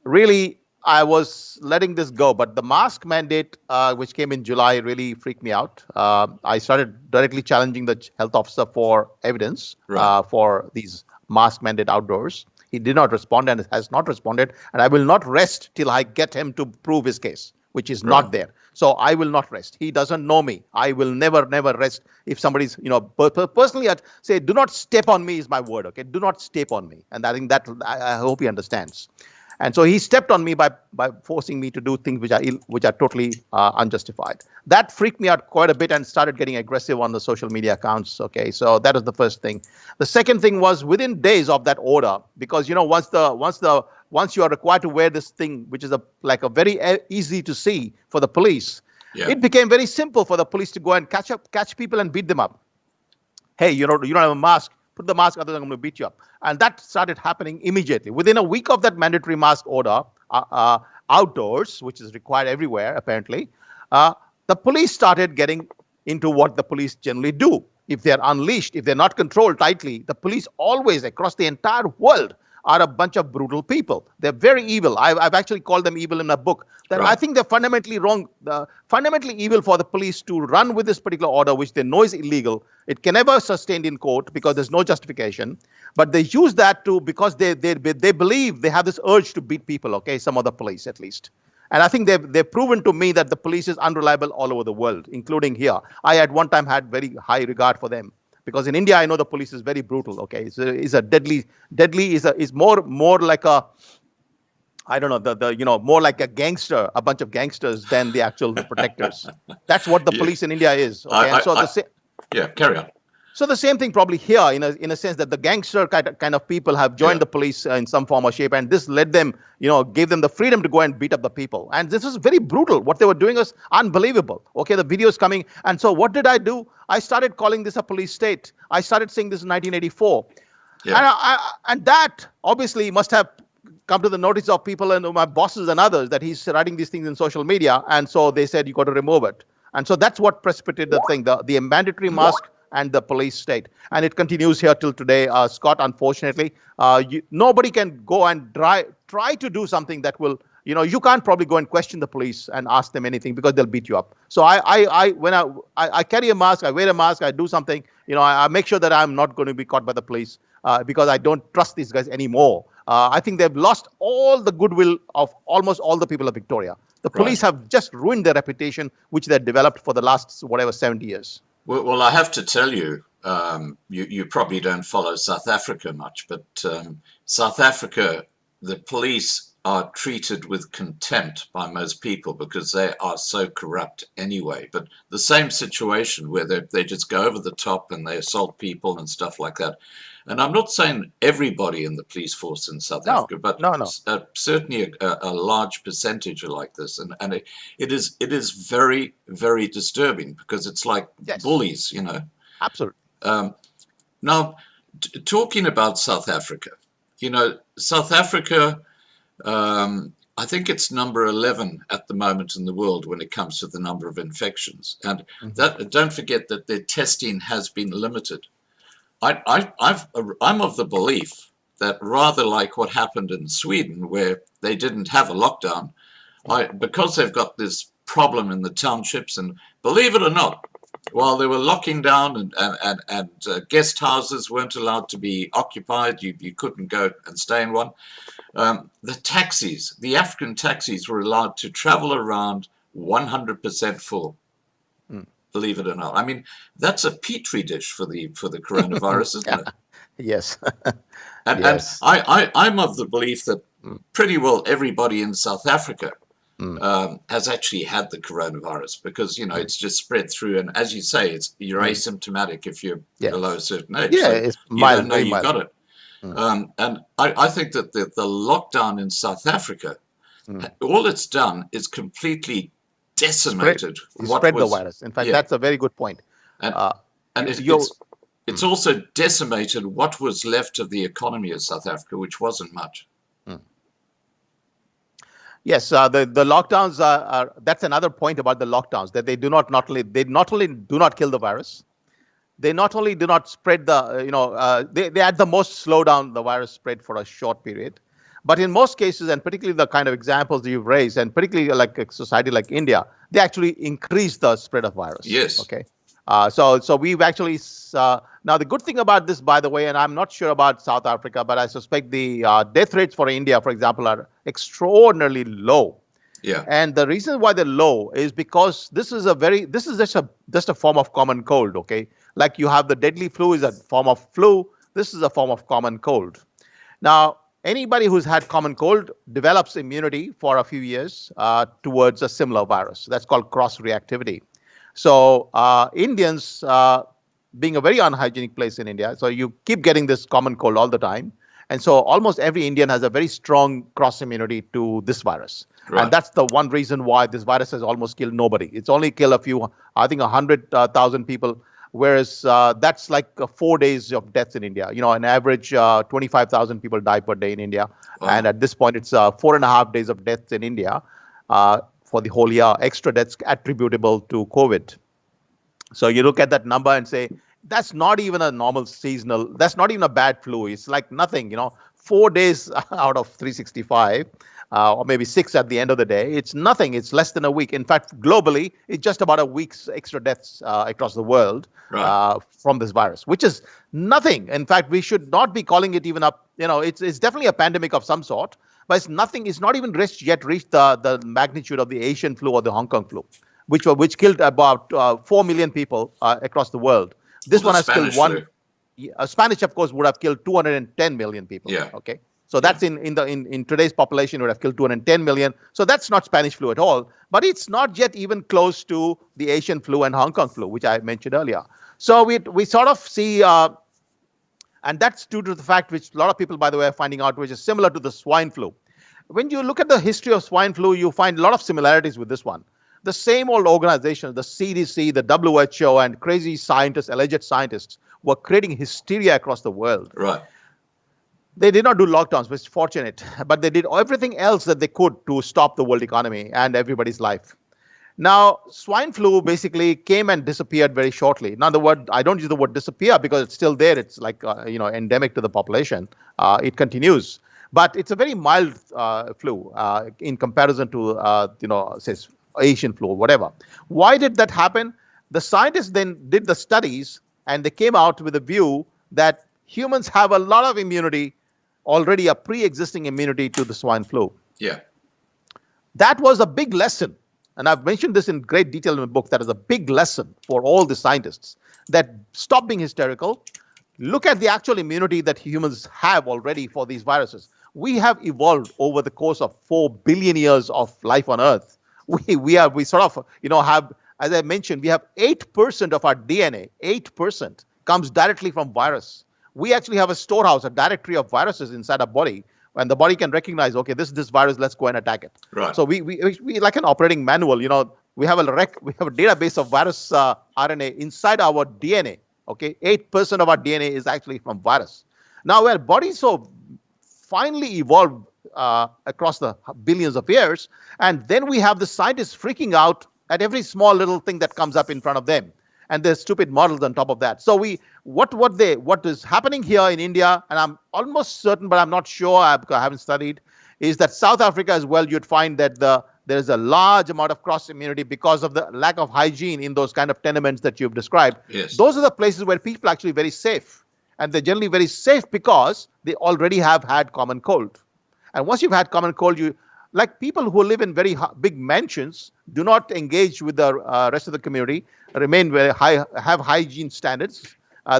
really, I was letting this go. But the mask mandate, which came in July, really freaked me out. I started directly challenging the health officer for evidence for these mask mandate outdoors. He did not respond and has not responded. And I will not rest till I get him to prove his case, which is not there. So I will not rest. He doesn't know me. I will never rest. If somebody's, personally, I'd say, do not step on me is my word. Okay, do not step on me. And I think that I hope he understands. And so he stepped on me by forcing me to do things which are totally unjustified. That freaked me out quite a bit and started getting aggressive on the social media accounts. Okay, so that was the first thing. The second thing was within days of that order, because once you are required to wear this thing, which is like a very easy to see for the police, it became very simple for the police to go and catch people and beat them up. Hey, you don't have a mask. Put the mask, otherwise I'm going to beat you up. And that started happening immediately. Within a week of that mandatory mask order, outdoors, which is required everywhere, apparently, the police started getting into what the police generally do. If they're unleashed, if they're not controlled tightly, the police always, across the entire world, are a bunch of brutal people. They're very evil. I've actually called them evil in a book. That I think they're fundamentally wrong, fundamentally evil for the police to run with this particular order, which they know is illegal. It can never sustained in court because there's no justification. But they use that because they believe they have this urge to beat people. Okay, some of the police at least. And I think they've proven to me that the police is unreliable all over the world, including here. I at one time had very high regard for them. Because in India, I know the police is very brutal. Okay, it's a deadly is more like a, I don't know, more like a gangster, a bunch of gangsters than the actual protectors. That's what the police in India is. Okay, carry on. So the same thing probably here, in a sense that the gangster kind of people have joined the police in some form or shape, and this led them, gave them the freedom to go and beat up the people. And this was very brutal. What they were doing was unbelievable. Okay, the videos coming. And so what did I do? I started calling this a police state. I started saying this in 1984. Yeah. And that obviously must have come to the notice of people and my bosses and others that he's writing these things in social media. And so they said, you got to remove it. And so that's what precipitated the thing, the mandatory mask and the police state. And it continues here till today. Scott, unfortunately, nobody can go and try to do something that will, you can't probably go and question the police and ask them anything because they'll beat you up. So when I carry a mask, I wear a mask, I do something, I make sure that I'm not going to be caught by the police because I don't trust these guys anymore. I think they've lost all the goodwill of almost all the people of Victoria. The police have just ruined their reputation, which they've developed for the last, 70 years. Well, I have to tell you, you probably don't follow South Africa much, but South Africa, the police are treated with contempt by most people because they are so corrupt anyway. But the same situation where they just go over the top and they assault people and stuff like that. And I'm not saying everybody in the police force in South Africa, but certainly a large percentage are like this. And it is very, very disturbing because it's like bullies, Absolutely. Now, talking about South Africa, South Africa, I think it's number 11 at the moment in the world when it comes to the number of infections. And don't forget that their testing has been limited. I'm of the belief that rather like what happened in Sweden, where they didn't have a lockdown, because they've got this problem in the townships, and believe it or not, while they were locking down and guest houses weren't allowed to be occupied, you couldn't go and stay in one, the African taxis were allowed to travel around 100% full. Believe it or not. I mean, that's a petri dish for the coronavirus, isn't it? Yes. And I'm of the belief that pretty well everybody in South Africa has actually had the coronavirus because, it's just spread through. And as you say, you're asymptomatic if you're below a certain age. Yeah, so it's you mild, don't know you've got it. And I think that the lockdown in South Africa, all it's done is completely decimated spread the virus. In fact, that's a very good point. And it's also decimated what was left of the economy of South Africa, which wasn't much. Yes, the lockdowns are that's another point about the lockdowns, that they not only do not kill the virus, they not only do not spread they at the most slow down the virus spread for a short period. But in most cases, and particularly the kind of examples you've raised, and particularly like a society like India, they actually increase the spread of virus. Yes. Okay. So we've actually now the good thing about this, by the way, and I'm not sure about South Africa, but I suspect the death rates for India, for example, are extraordinarily low. Yeah. And the reason why they're low is because this is just a form of common cold. Okay. Like you have the deadly flu is a form of flu. This is a form of common cold. Now, anybody who's had common cold develops immunity for a few years towards a similar virus. That's called cross-reactivity. So Indians, being a very unhygienic place in India, so you keep getting this common cold all the time. And so almost every Indian has a very strong cross-immunity to this virus. Right. And that's the one reason why this virus has almost killed nobody. It's only killed a few, I think 100,000 people, whereas that's like 4 days of deaths in India. You know, on average, 25,000 people die per day in India. Wow. And at this point, it's 4.5 days of deaths in India for the whole year, extra deaths attributable to COVID. So you look at that number and say, that's not even a normal seasonal, that's not even a bad flu. It's like nothing, you know, 4 days out of 365, or maybe 6 at the end of the day. It's nothing. It's less than a week. In fact, globally, it's just about a week's extra deaths across the world from this virus, which is nothing. In fact, we should not be calling it even up. You know, it's definitely a pandemic of some sort, but it's nothing. It's not even reached the magnitude of the Asian flu or the Hong Kong flu, which killed about 4 million people across the world. This one has killed one. Spanish, of course, would have killed 210 million people. Yeah. Okay. So that's in today's population would have killed 210 million. So that's not Spanish flu at all. But it's not yet even close to the Asian flu and Hong Kong flu, which I mentioned earlier. So we sort of see, and that's due to the fact which a lot of people, by the way, are finding out, which is similar to the swine flu. When you look at the history of swine flu, you find a lot of similarities with this one. The same old organizations, the CDC, the WHO, and crazy scientists, alleged scientists, were creating hysteria across the world. Right. They did not do lockdowns, which is fortunate, but they did everything else that they could to stop the world economy and everybody's life. Now, swine flu basically came and disappeared very shortly. Now, I don't use the word disappear because it's still there. It's like, endemic to the population. It continues. But it's a very mild flu in comparison to, say, Asian flu or whatever. Why did that happen? The scientists then did the studies and they came out with a view that humans have a lot of immunity, already a pre-existing immunity to the swine flu. Yeah. That was a big lesson. And I've mentioned this in great detail in my book. That is a big lesson for all the scientists, that stop being hysterical. Look at the actual immunity that humans have already for these viruses. We have evolved over the course of 4 billion years of life on Earth. We sort of, have, as I mentioned, we have 8% of our DNA, 8% comes directly from virus. We actually have a storehouse, a directory of viruses inside our body, and the body can recognize, okay, this virus, let's go and attack it. Right. So we like an operating manual, we have a database of virus RNA inside our DNA. Okay, 8% of our DNA is actually from virus. Now, where bodies so finally evolved across the billions of years, and then we have the scientists freaking out at every small little thing that comes up in front of them, and there's stupid models on top of that. So what is happening here in India, and I'm almost certain, but I'm not sure, I haven't studied, is that South Africa as well, you'd find that there's a large amount of cross immunity because of the lack of hygiene in those kind of tenements that you've described. Yes. Those are the places where people are actually very safe, and they're generally very safe because they already have had common cold. And once you've had common cold, like people who live in very big mansions, do not engage with the rest of the community, remain very high, have hygiene standards.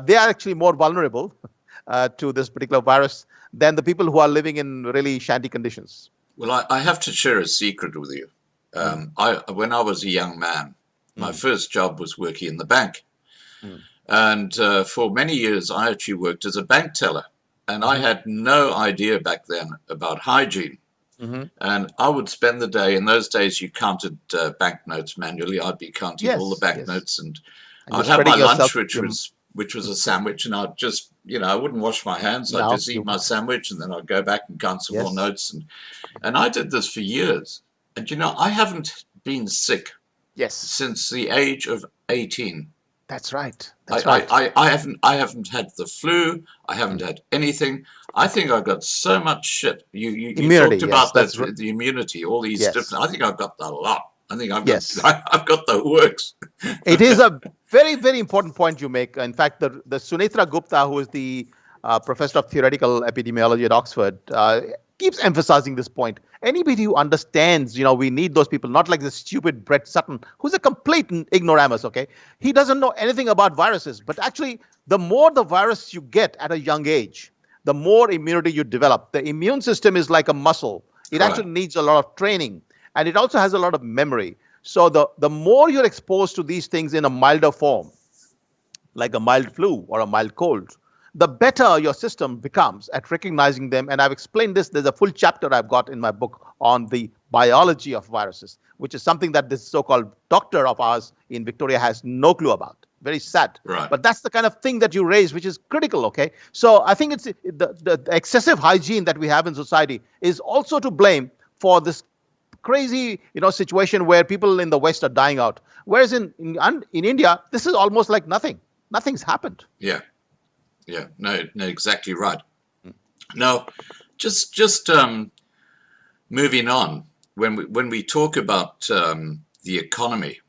They are actually more vulnerable to this particular virus than the people who are living in really shanty conditions. Well, I have to share a secret with you. When I was a young man, my first job was working in the bank. And for many years, I actually worked as a bank teller. And I had no idea back then about hygiene. And I would spend the day, in those days you counted banknotes manually. I'd be counting all the banknotes, and I'd have my lunch, which was a sandwich, and I'd just, I wouldn't wash my hands. I'd just eat my sandwich, and then I'd go back and count some more notes. And I did this for years. And, I haven't been sick since the age of 18. That's right. I haven't had the flu. I haven't had anything. I think I've got so much shit. You talked about the immunity, all these different. I think I've got the lot. I think I've got the works. It is a very, very important point you make. In fact, the Sunitra Gupta, who is the professor of theoretical epidemiology at Oxford, keeps emphasizing this point. Anybody who understands, we need those people, not like the stupid Brett Sutton, who's a complete ignoramus, okay? He doesn't know anything about viruses, but actually, the more the virus you get at a young age, the more immunity you develop. The immune system is like a muscle. It Right. actually needs a lot of training, and it also has a lot of memory. So the more you're exposed to these things in a milder form, like a mild flu or a mild cold, the better your system becomes at recognizing them. And I've explained this. There's a full chapter I've got in my book on the biology of viruses, which is something that this so-called doctor of ours in Victoria has no clue about. Very sad. Right. But that's the kind of thing that you raise, which is critical, okay? So I think it's the excessive hygiene that we have in society is also to blame for this crazy, situation where people in the West are dying out. Whereas in India, this is almost like nothing. Nothing's happened. Yeah. Yeah. No, exactly right. Now, just moving on, when we talk about the economy,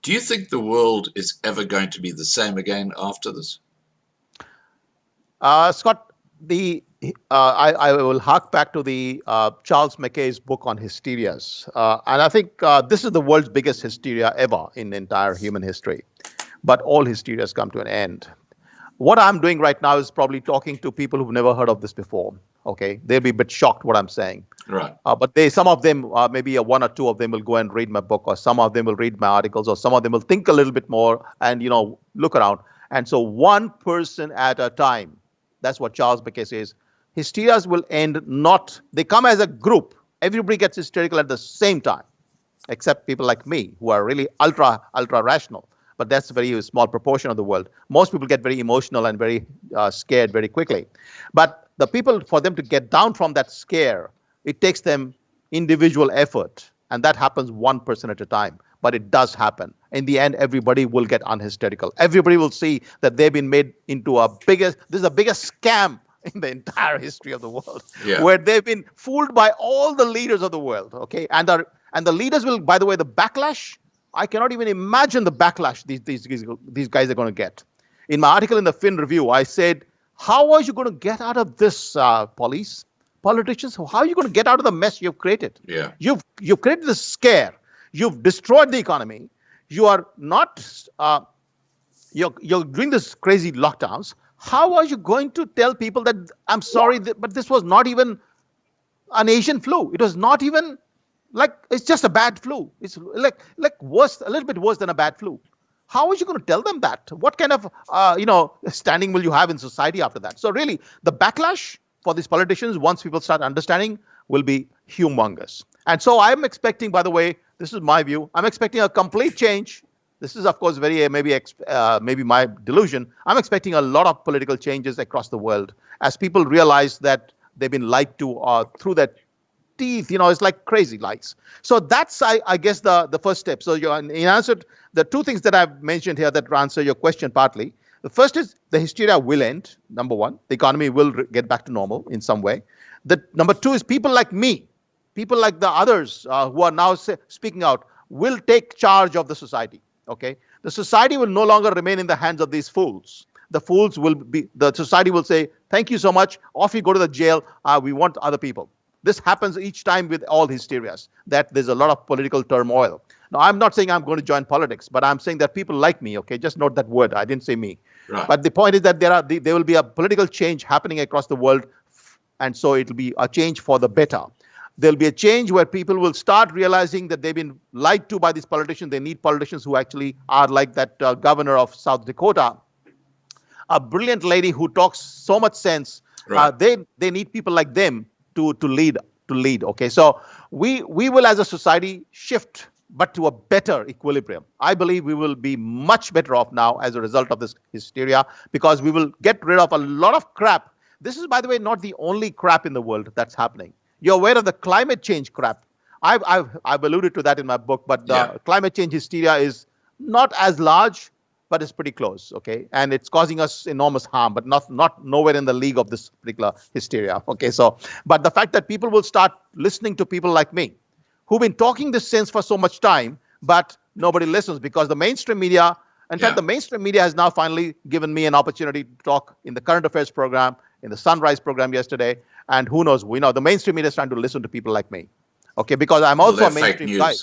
do you think the world is ever going to be the same again after this? Scott, I will hark back to the Charles Mackay's book on hysterias. And I think this is the world's biggest hysteria ever in entire human history. But all hysterias come to an end. What I'm doing right now is probably talking to people who've never heard of this before. Okay, they'll be a bit shocked what I'm saying. Right. But some of them, maybe one or two of them will go and read my book, or some of them will read my articles, or some of them will think a little bit more and, look around. And so one person at a time, that's what Charles Mackay says. Hysterias will end they come as a group. Everybody gets hysterical at the same time, except people like me who are really ultra rational. But that's a very small proportion of the world. Most people get very emotional and very scared very quickly. But the people, for them to get down from that scare, it takes them individual effort. And that happens one person at a time. But it does happen. In the end, everybody will get unhysterical. Everybody will see that they've been made into this is the biggest scam in the entire history of the world, where they've been fooled by all the leaders of the world. Okay, and the leaders will, by the way, the backlash, I cannot even imagine the backlash these guys are going to get. In my article in the Fin Review, I said, how are you going to get out of this, politicians? How are you going to get out of the mess you've created? Yeah. You've created this scare. You've destroyed the economy. You are not, you're doing this crazy lockdowns. How are you going to tell people that, I'm sorry, but this was not even an Asian flu. It was not even it's just a bad flu. It's like worse, a little bit worse than a bad flu. How are you going to tell them that? What kind of, standing will you have in society after that? So really, the backlash for these politicians, once people start understanding, will be humongous. And so I'm expecting, by the way, this is my view, I'm expecting a complete change. This is, of course, very maybe my delusion. I'm expecting a lot of political changes across the world as people realize that they've been lied to through their teeth. It's like crazy lies. So that's, I guess, the first step. So in answer to the two things that I've mentioned here that answer your question partly. The first is the hysteria will end, number one. The economy will get back to normal in some way. Number two is people like me, people like the others who are now speaking out, will take charge of the society. Okay, the society will no longer remain in the hands of these fools. The society will say, thank you so much. Off you go to the jail. We want other people. This happens each time with all hysterias, that there's a lot of political turmoil. Now, I'm not saying I'm going to join politics, but I'm saying that people like me, okay, just note that word. I didn't say me. Right. But the point is that there will be a political change happening across the world. And so it'll be a change for the better. There'll be a change where people will start realizing that they've been lied to by these politicians. They need politicians who actually are like that governor of South Dakota, a brilliant lady who talks so much sense. Right. They need people like them to lead. Okay, so we will as a society shift, but to a better equilibrium. I believe we will be much better off now as a result of this hysteria, because we will get rid of a lot of crap. This is, by the way, not the only crap in the world that's happening. You're aware of the climate change crap. I've alluded to that in my book, but the climate change hysteria is not as large, but it's pretty close, okay? And it's causing us enormous harm, but not nowhere in the league of this particular hysteria, okay? So, but the fact that people will start listening to people like me, who've been talking this sense for so much time, but nobody listens because the mainstream media, in fact, the mainstream media has now finally given me an opportunity to talk in the current affairs program, in the Sunrise program yesterday, and who knows, the mainstream media is trying to listen to people like me, okay? Because I'm also a mainstream guy.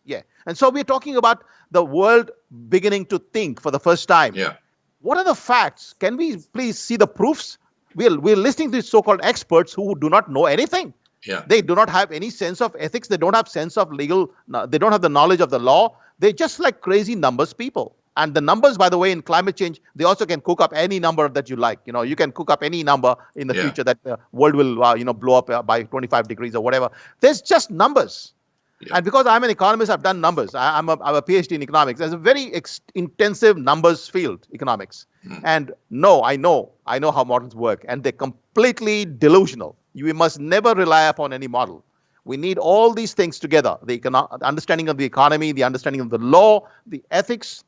Yeah, and so we're talking about the world beginning to think for the first time. Yeah. What are the facts? Can we please see the proofs? we're listening to so-called experts who do not know anything. Yeah. They do not have any sense of ethics. They don't have sense of legal. They don't have the knowledge of the law. They're just like crazy numbers people. And the numbers, by the way, in climate change, they also can cook up any number that you like. You can cook up any number in the future that the world will, blow up by 25 degrees or whatever. There's just numbers. Yeah. And because I'm an economist, I've done numbers. I'm a PhD in economics. There's a very intensive numbers field, economics. And no, I know how models work, and they're completely delusional. We must never rely upon any model. We need all these things together: the understanding of the economy, the understanding of the law, the ethics,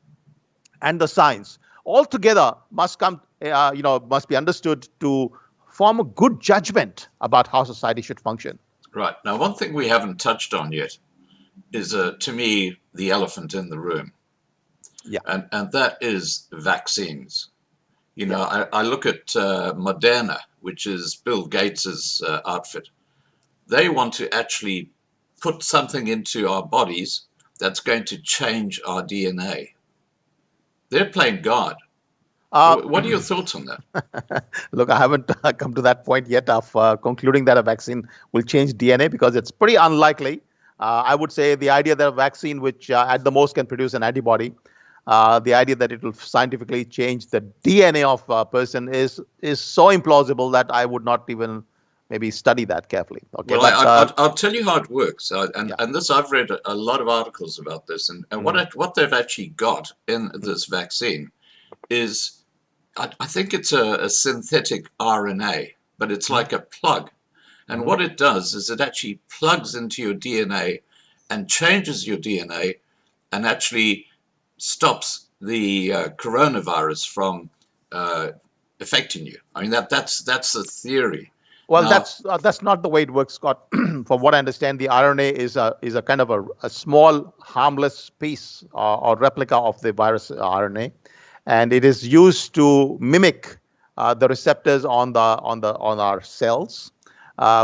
and the science. All together must come, must be understood to form a good judgment about how society should function. Right. Now, one thing we haven't touched on yet is, to me, the elephant in the room. Yeah. And that is vaccines. I look at Moderna, which is Bill Gates's outfit. They want to actually put something into our bodies that's going to change our DNA. They're playing God. What are your thoughts on that? Look, I haven't come to that point yet of concluding that a vaccine will change DNA, because it's pretty unlikely. I would say the idea that a vaccine, which at the most can produce an antibody, the idea that it will scientifically change the DNA of a person is so implausible that I would not even maybe study that carefully. Okay, well, I'll tell you how it works. And this, I've read a lot of articles about this, and what they've actually got in this vaccine is, I think it's a synthetic RNA, but it's like a plug. And what it does is it actually plugs into your DNA and changes your DNA and actually stops the coronavirus from affecting you. I mean, that's the theory. Well, now, that's not the way it works, Scott. From what I understand, the RNA is a kind of a small, harmless piece or replica of the virus RNA, and it is used to mimic the receptors on our cells,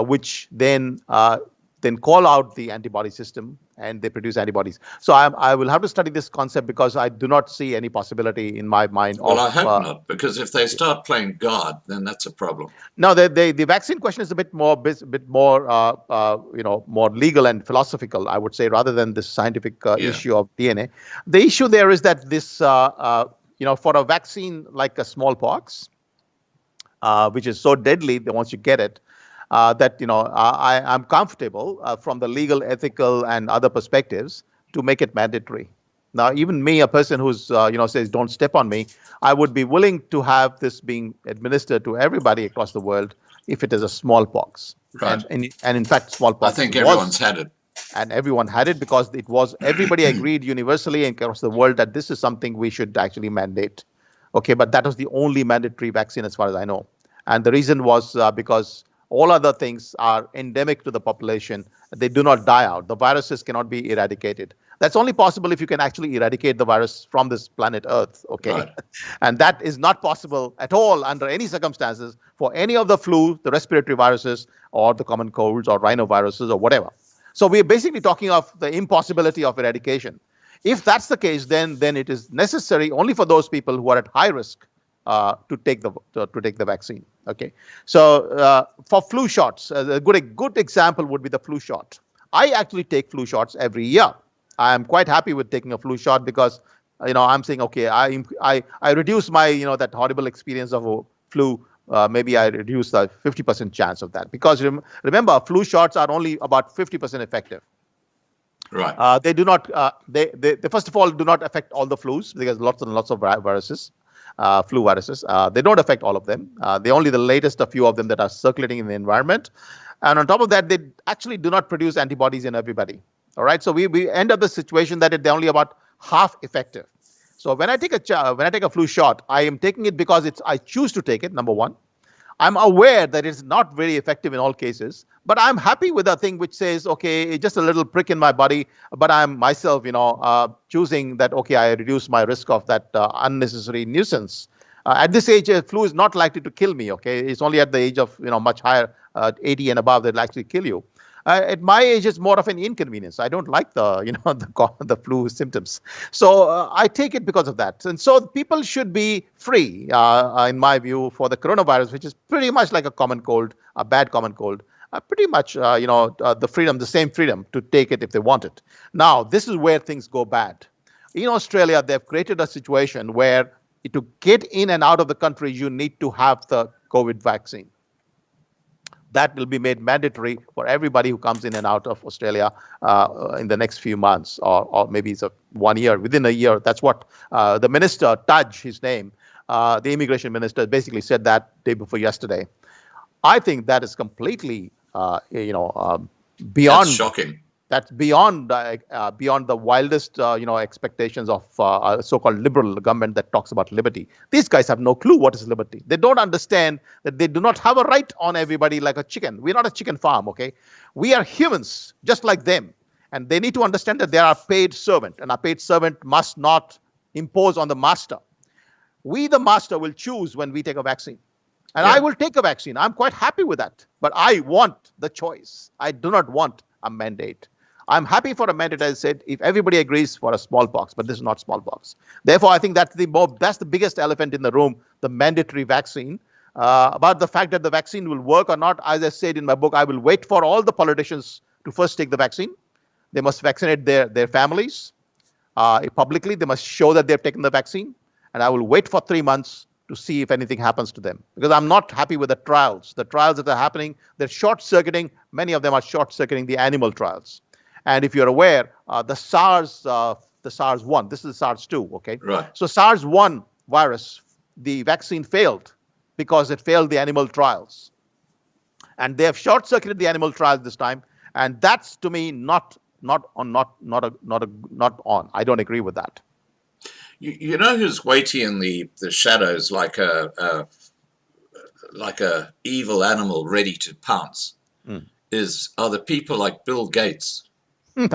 which then call out the antibody system, and they produce antibodies. So I will have to study this concept, because I do not see any possibility in my mind. Well, I hope not, because if they start playing God, then that's a problem. No, the vaccine question is a bit more more legal and philosophical, I would say, rather than this scientific issue of DNA. The issue there is that this, for a vaccine like a smallpox, which is so deadly that once you get it, I'm comfortable from the legal, ethical, and other perspectives to make it mandatory. Now, even me, a person who's says don't step on me, I would be willing to have this being administered to everybody across the world if it is a smallpox. Right. And in fact, smallpox. I think everyone's had it. And everyone had it, because it was everybody agreed universally across the world that this is something we should actually mandate. Okay, but that was the only mandatory vaccine as far as I know. And the reason was because all other things are endemic to the population. They do not die out. The viruses cannot be eradicated. That's only possible if you can actually eradicate the virus from this planet Earth. Okay, right. And that is not possible at all under any circumstances for any of the flu, the respiratory viruses, or the common colds, or rhinoviruses, or whatever. So we're basically talking of the impossibility of eradication. If that's the case, then it is necessary only for those people who are at high risk to take the vaccine. Okay, so for flu shots, a good example would be the flu shot. I actually take flu shots every year. I am quite happy with taking a flu shot, because I'm saying, okay, I reduce my that horrible experience of a flu. Maybe I reduce the 50% chance of that, because remember, flu shots are only about 50% effective. Right. They do not. They first of all do not affect all the flus, because lots and lots of viruses. Flu viruses. They don't affect all of them. They only the latest a few of them that are circulating in the environment. And on top of that, they actually do not produce antibodies in everybody. All right. So we end up the situation that they're only about half effective. So when I take a flu shot, I am taking it because I choose to take it. Number one, I'm aware that it's not very effective in all cases, but I'm happy with a thing which says, okay, it's just a little prick in my body, but I'm myself, choosing that, okay, I reduce my risk of that unnecessary nuisance. At this age, flu is not likely to kill me, okay? It's only at the age of, much higher, 80 and above, that will actually kill you. At my age, it's more of an inconvenience. I don't like the, the flu symptoms. So I take it because of that. And so people should be free, in my view, for the coronavirus, which is pretty much like a common cold, a bad common cold. Pretty much, the same freedom to take it if they want it. Now, this is where things go bad. In Australia, they've created a situation where to get in and out of the country, you need to have the COVID vaccine. That will be made mandatory for everybody who comes in and out of Australia in the next few months, or maybe it's 1 year, within a year. That's what the minister, Taj, his name, the immigration minister, basically said that day before yesterday. I think that is completely, beyond. That's shocking. That's beyond the wildest, expectations of a so-called liberal government that talks about liberty. These guys have no clue what is liberty. They don't understand that they do not have a right on everybody like a chicken. We're not a chicken farm, okay? We are humans, just like them. And they need to understand that they are a paid servant, and a paid servant must not impose on the master. We, the master, will choose when we take a vaccine. And I will take a vaccine. I'm quite happy with that. But I want the choice. I do not want a mandate. I'm happy for a mandate, as I said, if everybody agrees for a smallpox, but this is not smallpox. Therefore, I think that's the biggest elephant in the room, the mandatory vaccine. About the fact that the vaccine will work or not, as I said in my book, I will wait for all the politicians to first take the vaccine. They must vaccinate their families. Publicly, they must show that they've taken the vaccine. And I will wait for 3 months to see if anything happens to them. Because I'm not happy with the trials. The trials that are happening, they're short-circuiting. Many of them are short-circuiting the animal trials. And if you're aware, the SARS-1, this is SARS-2, okay? Right. So SARS-1 virus, the vaccine failed because it failed the animal trials. And they have short-circuited the animal trials this time. And that's, to me, not on. I don't agree with that. You know who's waiting in the shadows like a evil animal ready to pounce? Are the people like Bill Gates? Who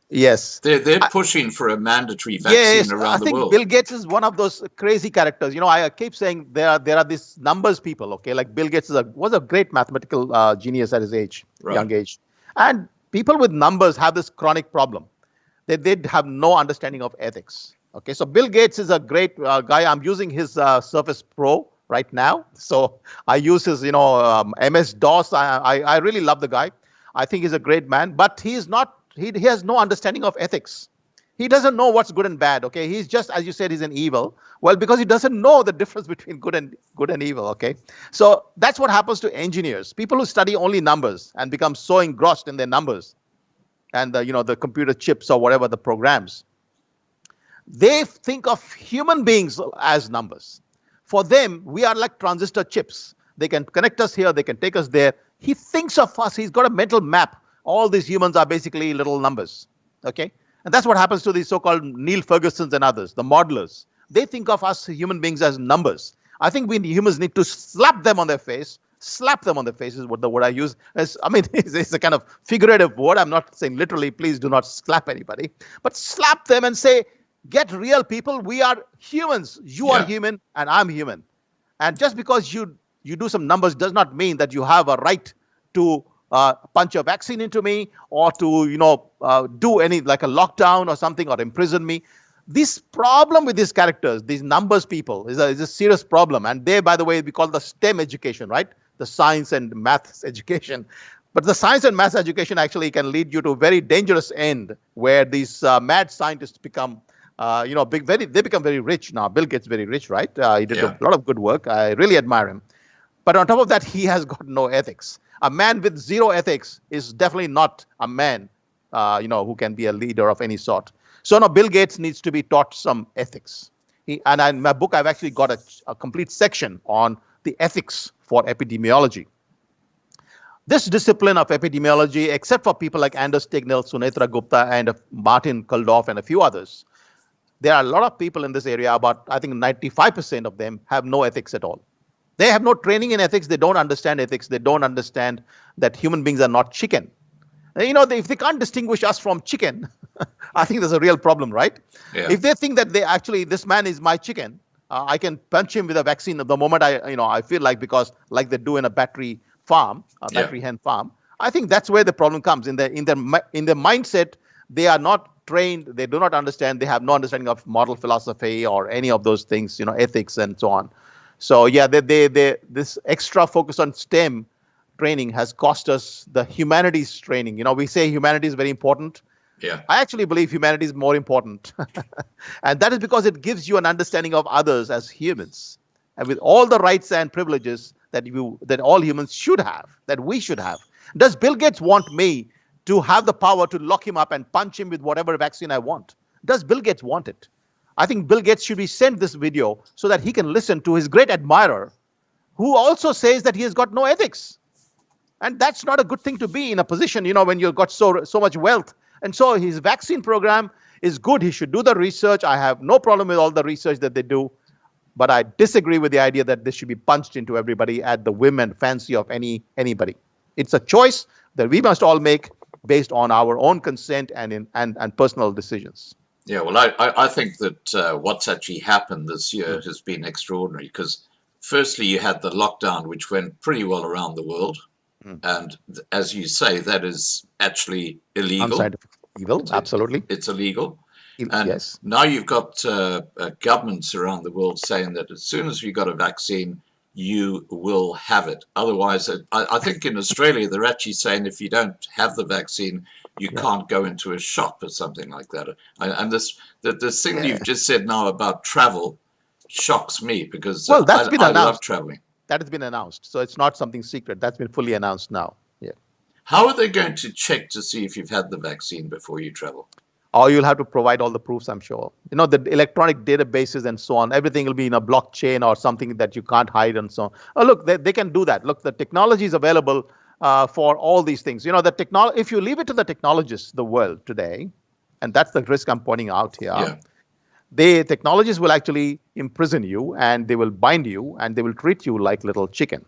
yes, they're pushing for a mandatory vaccine around the world. Bill Gates is one of those crazy characters. I keep saying there are these numbers people. Okay, like Bill Gates was a great mathematical genius at his age, young age, and people with numbers have this chronic problem. They have no understanding of ethics. Okay, so Bill Gates is a great guy. I'm using his Surface Pro right now. So I use his, MS-DOS. I really love the guy. I think he's a great man, but he has no understanding of ethics. He doesn't know what's good and bad. Okay, he's just, as you said, he's an evil. Well, because he doesn't know the difference between good and evil. Okay, so that's what happens to engineers. People who study only numbers and become so engrossed in their numbers and the computer chips or whatever the programs, they think of human beings as numbers. For them, we are like transistor chips. They can connect us here, they can take us there. He thinks of us, he's got a mental map. All these humans are basically little numbers. Okay? And that's what happens to these so-called Neil Fergusons and others, the modelers. They think of us human beings as numbers. I think we humans need to slap them on their face. Slap them on the face is what the word I use. It's a kind of figurative word. I'm not saying literally, please do not slap anybody. But slap them and say, get real, people. We are humans. You are human and I'm human. And just because you do some numbers does not mean that you have a right to punch a vaccine into me or to, do any like a lockdown or something or imprison me. This problem with these characters, these numbers people, is a serious problem. And they, by the way, we call the STEM education, right? The science and maths education. But the science and maths education actually can lead you to a very dangerous end where these mad scientists become, they become very rich now. Bill Gates very rich, right? He did a lot of good work. I really admire him. But on top of that, he has got no ethics. A man with zero ethics is definitely not a man, who can be a leader of any sort. So now Bill Gates needs to be taught some ethics. And in my book, I've actually got a complete section on the ethics for epidemiology. This discipline of epidemiology, except for people like Anders Tegnell, Sunetra Gupta, and Martin Kulldorff, and a few others, there are a lot of people in this area, about, I think 95% of them have no ethics at all. They have no training in ethics. They don't understand ethics. They don't understand that human beings are not chicken. If they can't distinguish us from chicken, I think there's a real problem, right? Yeah. If they think that this man is my chicken, I can punch him with a vaccine the moment I feel like, because like they do in a battery farm, a battery hen farm. I think that's where the problem comes. In their mindset, they are not trained. They do not understand. They have no understanding of model philosophy or any of those things, ethics and so on. So yeah, this extra focus on STEM training has cost us the humanities training. We say humanity is very important. Yeah. I actually believe humanity is more important. And that is because it gives you an understanding of others as humans, and with all the rights and privileges that all humans should have, that we should have. Does Bill Gates want me to have the power to lock him up and punch him with whatever vaccine I want? Does Bill Gates want it? I think Bill Gates should be sent this video so that he can listen to his great admirer, who also says that he has got no ethics. And that's not a good thing to be in a position, when you've got so much wealth. And so his vaccine program is good. He should do the research. I have no problem with all the research that they do. But I disagree with the idea that this should be punched into everybody at the whim and fancy of anybody. It's a choice that we must all make based on our own consent and personal decisions. Yeah, well, I think that what's actually happened this year has been extraordinary because firstly, you had the lockdown, which went pretty well around the world. And as you say, that is actually illegal. Unscientific evil, absolutely. It's illegal. And yes. Now you've got governments around the world saying that as soon as we got a vaccine, you will have it. Otherwise, I think in Australia, they're actually saying if you don't have the vaccine, you can't go into a shop or something like that. And this thing you've just said now about travel shocks me because I love traveling. That has been announced. So it's not something secret. That's been fully announced now. Yeah. How are they going to check to see if you've had the vaccine before you travel? Or you'll have to provide all the proofs, I'm sure. The electronic databases and so on, everything will be in a blockchain or something that you can't hide and so on. Oh, look, they can do that. Look, the technology is available for all these things. If you leave it to the technologists, the world today, and that's the risk I'm pointing out here. Yeah. The technologists will actually imprison you and they will bind you and they will treat you like little chicken,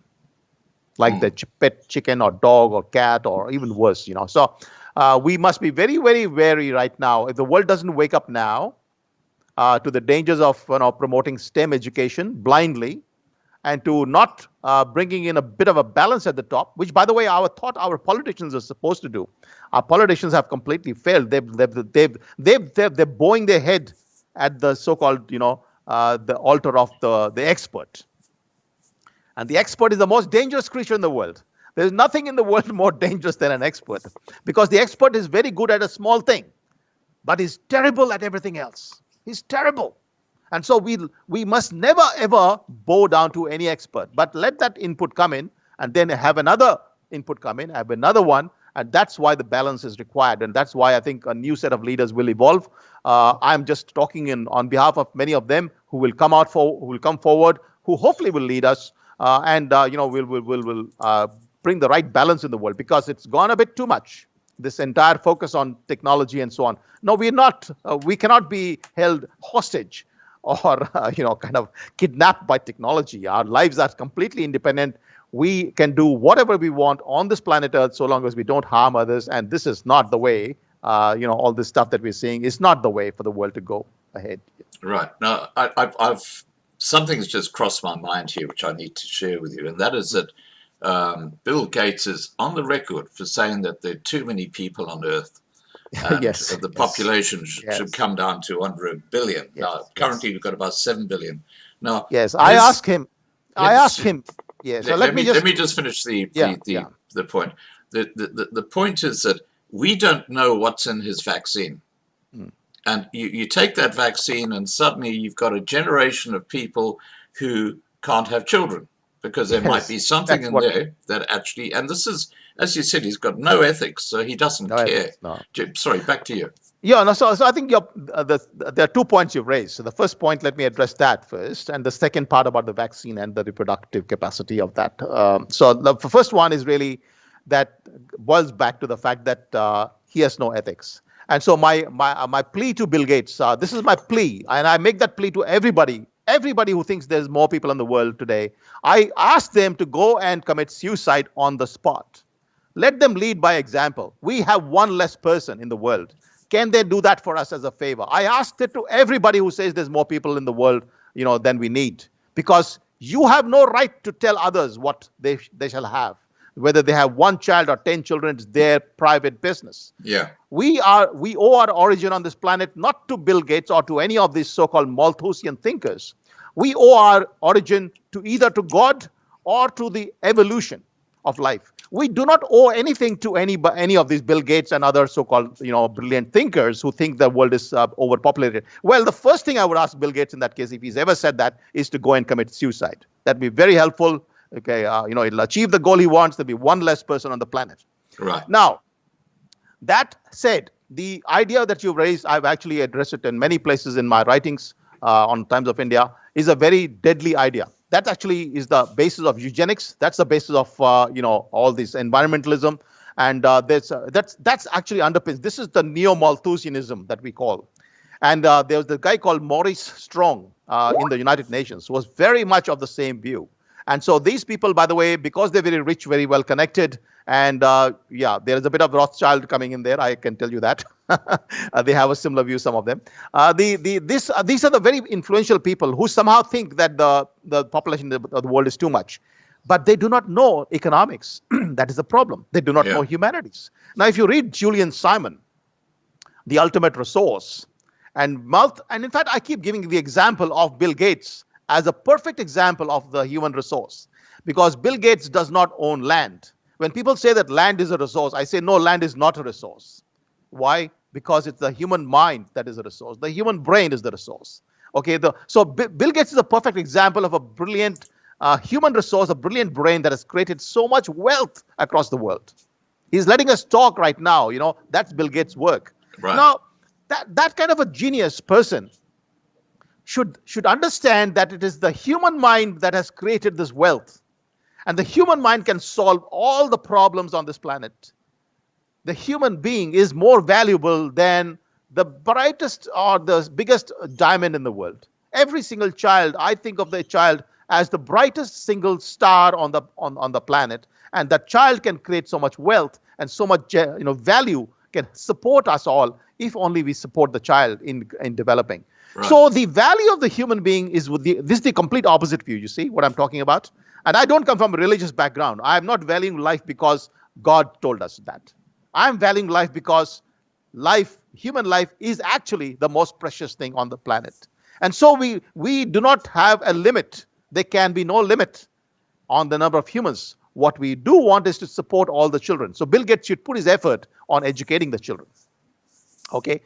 like the pet chicken or dog or cat or even worse, So we must be very, very wary right now. If the world doesn't wake up now to the dangers of promoting STEM education blindly and to not bringing in a bit of a balance at the top, which, by the way, our politicians are supposed to do. Our politicians have completely failed. They're bowing their head at the so-called, the altar of the expert. And the expert is the most dangerous creature in the world. There's nothing in the world more dangerous than an expert because the expert is very good at a small thing, but he's terrible at everything else. He's terrible. And so we must never, ever bow down to any expert, but let that input come in and then have another input come in, have another one. And that's why the balance is required. And that's why I think a new set of leaders will evolve. I'm just talking on behalf of many of them who will come forward, who hopefully will lead us and will bring the right balance in the world because it's gone a bit too much. This entire focus on technology and so on. No, we're not. We cannot be held hostage or kind of kidnapped by technology. Our lives are completely independent. We can do whatever we want on this planet Earth so long as we don't harm others. And this is not the way, all this stuff that we're seeing is not the way for the world to go ahead. Right. Now, I've something's just crossed my mind here, which I need to share with you. And that is that Bill Gates is on the record for saying that there are too many people on Earth. And the population should come down to under 1 billion. Now, currently we've got about 7 billion. Now, I asked him. Yeah, so let me just finish the point. The point is that we don't know what's in his vaccine. And you take that vaccine and suddenly you've got a generation of people who can't have children because there might be something in there that actually, and this is, as you said, he's got no ethics, so he doesn't care. Sorry, back to you. Yeah, no. So I think there are 2 points you've raised. So the first point, let me address that first, and the second part about the vaccine and the reproductive capacity of that. So the first one is really that boils back to the fact that he has no ethics. And so my plea to Bill Gates, this is my plea, and I make that plea to everybody who thinks there's more people in the world today. I ask them to go and commit suicide on the spot. Let them lead by example. We have one less person in the world. Can they do that for us as a favor? I asked it to everybody who says there's more people in the world, than we need, because you have no right to tell others what they shall have. Whether they have one child or 10 children, it's their private business. Yeah. We owe our origin on this planet not to Bill Gates or to any of these so-called Malthusian thinkers. We owe our origin to either to God or to the evolution of life. We do not owe anything to any of these Bill Gates and other so-called brilliant thinkers who think the world is overpopulated. Well, the first thing I would ask Bill Gates in that case, if he's ever said that, is to go and commit suicide. That'd be very helpful. Okay, it'll achieve the goal he wants. There'll be one less person on the planet. Right. Now, that said, the idea that you've raised, I've actually addressed it in many places in my writings on Times of India, is a very deadly idea. That actually is the basis of eugenics. That's the basis of all this environmentalism, and that's actually underpins. This is the neo-Malthusianism that we call. And there was the guy called Maurice Strong in the United Nations who was very much of the same view. And so these people, by the way, because they're very rich, very well connected, and there is a bit of Rothschild coming in there, I can tell you that. They have a similar view, some of them. These are the very influential people who somehow think that the population of the world is too much. But they do not know economics. That is the problem. They do not know humanities. Now, if you read Julian Simon, The Ultimate Resource, and in fact, I keep giving the example of Bill Gates as a perfect example of the human resource, because Bill Gates does not own land. When people say that land is a resource, I say no, land is not a resource. Why? Because it's the human mind that is a resource. The human brain is the resource. Okay, so Bill Gates is a perfect example of a brilliant human resource, a brilliant brain that has created so much wealth across the world. He's letting us talk right now. That's Bill Gates' work. Right. Now, that kind of a genius person should understand that it is the human mind that has created this wealth. And the human mind can solve all the problems on this planet. The human being is more valuable than the brightest or the biggest diamond in the world. Every single child, I think of the child as the brightest single star on the planet. And that child can create so much wealth and so much value, can support us all if only we support the child in developing. Right. So the value of the human being is this is the complete opposite view. You see what I'm talking about? And I don't come from a religious background. I'm not valuing life because God told us that. I'm valuing life because human life is actually the most precious thing on the planet. And so we do not have a limit. There can be no limit on the number of humans. What we do want is to support all the children. So Bill Gates should put his effort on educating the children. Okay,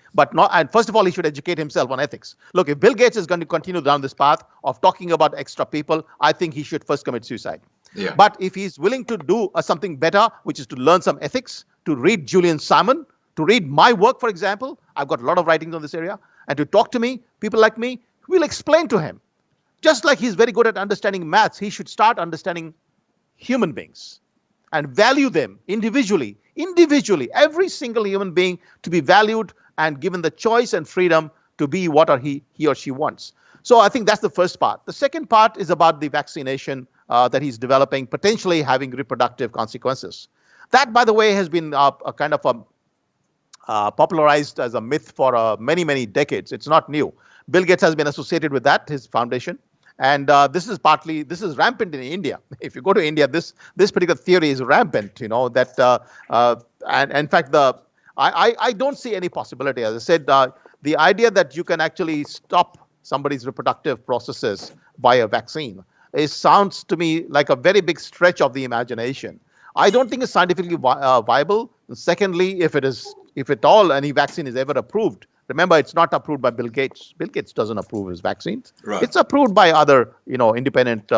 and first of all, he should educate himself on ethics. Look, if Bill Gates is going to continue down this path of talking about extra people, I think he should first commit suicide. Yeah. But if he's willing to do something better, which is to learn some ethics, to read Julian Simon, to read my work, for example, I've got a lot of writings on this area, and to talk to me, people like me, we'll explain to him. Just like he's very good at understanding maths, he should start understanding human beings and value them individually, every single human being to be valued and given the choice and freedom to be what he or she wants. So I think that's the first part. The second part is about the vaccination that he's developing, potentially having reproductive consequences. That, by the way, has been a kind of popularized as a myth for many, many decades. It's not new. Bill Gates has been associated with that, his foundation. And this is rampant in India. If you go to India, this particular theory is rampant, and in fact, I don't see any possibility. As I said, the idea that you can actually stop somebody's reproductive processes by a vaccine sounds to me like a very big stretch of the imagination. I don't think it's scientifically viable. And secondly, if at all any vaccine is ever approved, remember, it's not approved by Bill Gates. Bill Gates doesn't approve his vaccines. Right. It's approved by other, independent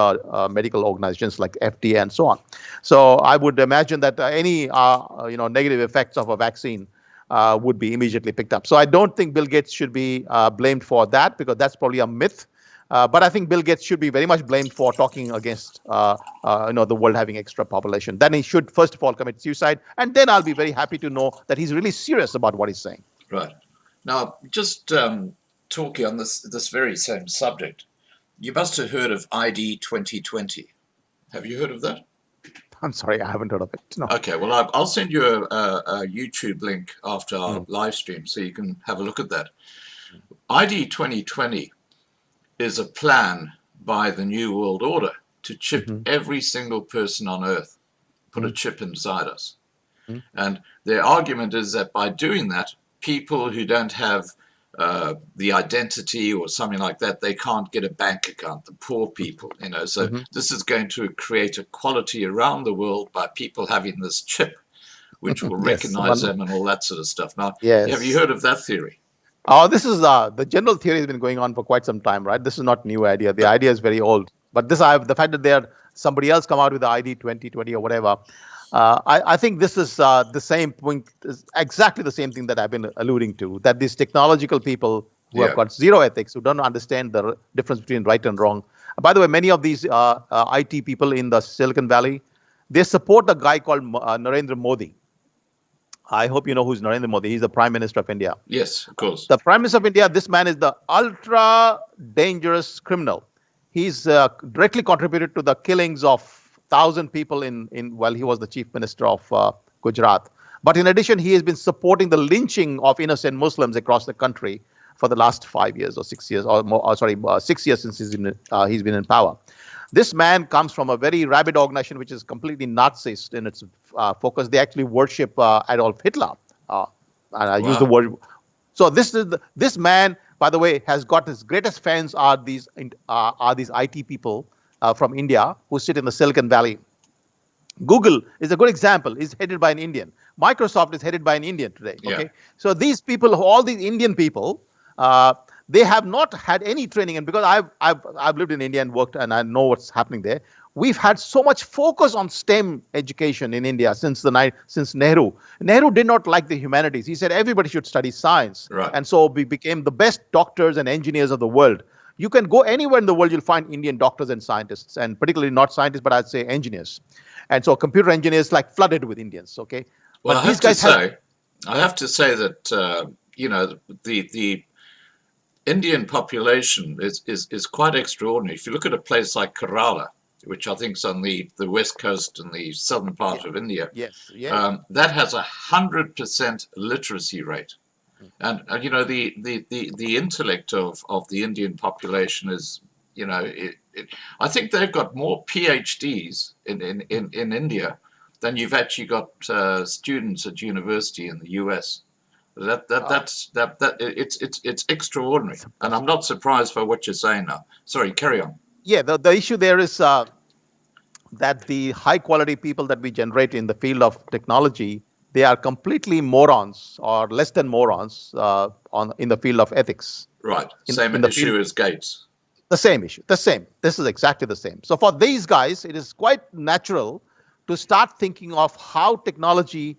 medical organizations like FDA and so on. So I would imagine that any, negative effects of a vaccine would be immediately picked up. So I don't think Bill Gates should be blamed for that, because that's probably a myth. But I think Bill Gates should be very much blamed for talking against, the world having extra population. Then he should first of all commit suicide, and then I'll be very happy to know that he's really serious about what he's saying. Right. Now, just talking on this very same subject, you must have heard of ID 2020. Have you heard of that? I'm sorry, I haven't heard of it. No. Okay, well, I'll send you a YouTube link after our live stream so you can have a look at that. ID 2020 is a plan by the New World Order to chip every single person on Earth. put a chip inside us. And their argument is that by doing that, people who don't have the identity or something like that, they can't get a bank account, the poor people, you know. So this is going to create equality around the world by people having this chip, which will recognize them and all that sort of stuff. Now, have you heard of that theory? Oh, this is the general theory has been going on for quite some time, right? This is not new idea. The idea is very old. But the fact that somebody else come out with the ID 2020 or whatever, I think this is the same point, exactly the same thing that I've been alluding to, that these technological people who have got zero ethics, who don't understand the difference between right and wrong. By the way, many of these IT people in the Silicon Valley, they support a guy called Narendra Modi. I hope you know who's Narendra Modi. He's the Prime Minister of India. Yes, of course. The Prime Minister of India, this man is the ultra dangerous criminal. He's directly contributed to the killings of 1,000 people while he was the Chief Minister of Gujarat. But in addition, he has been supporting the lynching of innocent Muslims across the country for the last 5 years or 6 years, or more, 6 years since he's been in power. This man comes from a very rabid organization which is completely Nazist in its focus. They actually worship Adolf Hitler. And I use the word. So this man, by the way, has got his greatest fans are these IT people from India who sit in the Silicon Valley. Google is a good example. Is headed by an Indian. Microsoft is headed by an Indian today. Okay, Yeah. so these people, all these Indian people, they have not had any training, and because I've lived in India and worked, and I know what's happening there. We've had so much focus on STEM education in India since Nehru. Nehru did not like the humanities. He said everybody should study science, Right. and so we became the best doctors and engineers of the world. You can go anywhere in the world, you'll find Indian doctors and scientists, and particularly not scientists, but I'd say engineers. And so computer engineers flooded with Indians. Okay, Well, but I have to say that you know, the Indian population is quite extraordinary. If you look at a place like Kerala, which I think is on the west coast and the southern part of India, that has 100% literacy rate. And you know, the intellect of the Indian population is, you know, I think they've got more PhDs in India than you've actually got students at university in the US. It's extraordinary, and I'm not surprised by what you're saying now. Sorry, carry on. Yeah, the issue there is that the high quality people that we generate in the field of technology, they are completely morons or less than morons in the field of ethics. Right, same issue as Gates. The same issue, the same. This is exactly the same. So for these guys, it is quite natural to start thinking of how technology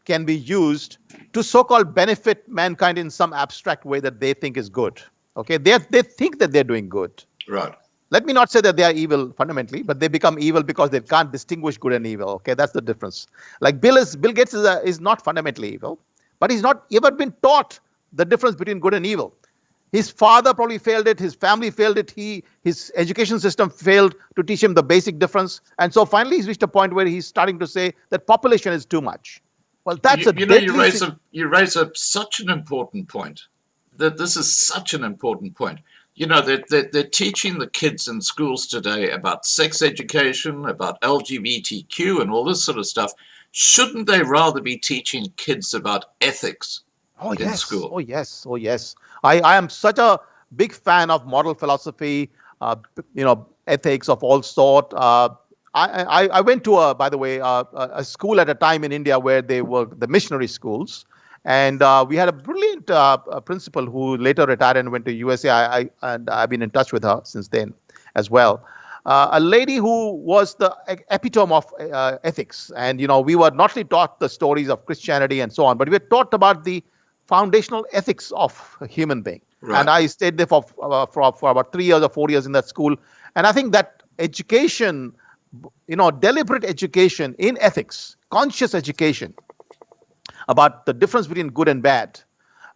can be used to so-called benefit mankind in some abstract way that they think is good. Okay, they think that they're doing good. Right. Let me not say that they are evil fundamentally, but they become evil because they can't distinguish good and evil. Okay, that's the difference. Like Bill Gates is not fundamentally evil, but he's not ever been taught the difference between good and evil. His father probably failed it. His family failed it. His education system failed to teach him the basic difference. And so finally, he's reached a point where he's starting to say that population is too much. Well, that's you raise up such an important point. That this is such an important point. You know, they're teaching the kids in schools today about sex education, about LGBTQ and all this sort of stuff. Shouldn't they rather be teaching kids about ethics in school? Oh, yes. Oh, yes. I am such a big fan of moral philosophy, ethics of all sort. I went to, by the way, a school at a time in India where they were the missionary schools. And we had a brilliant principal who later retired and went to USA. And I've been in touch with her since then as well. A lady who was the epitome of ethics. And, you know, we were not only taught the stories of Christianity and so on, but we were taught about the foundational ethics of a human being. Right. And I stayed there for about 3 years or 4 years in that school. And I think that education, you know, deliberate education in ethics, conscious education about the difference between good and bad,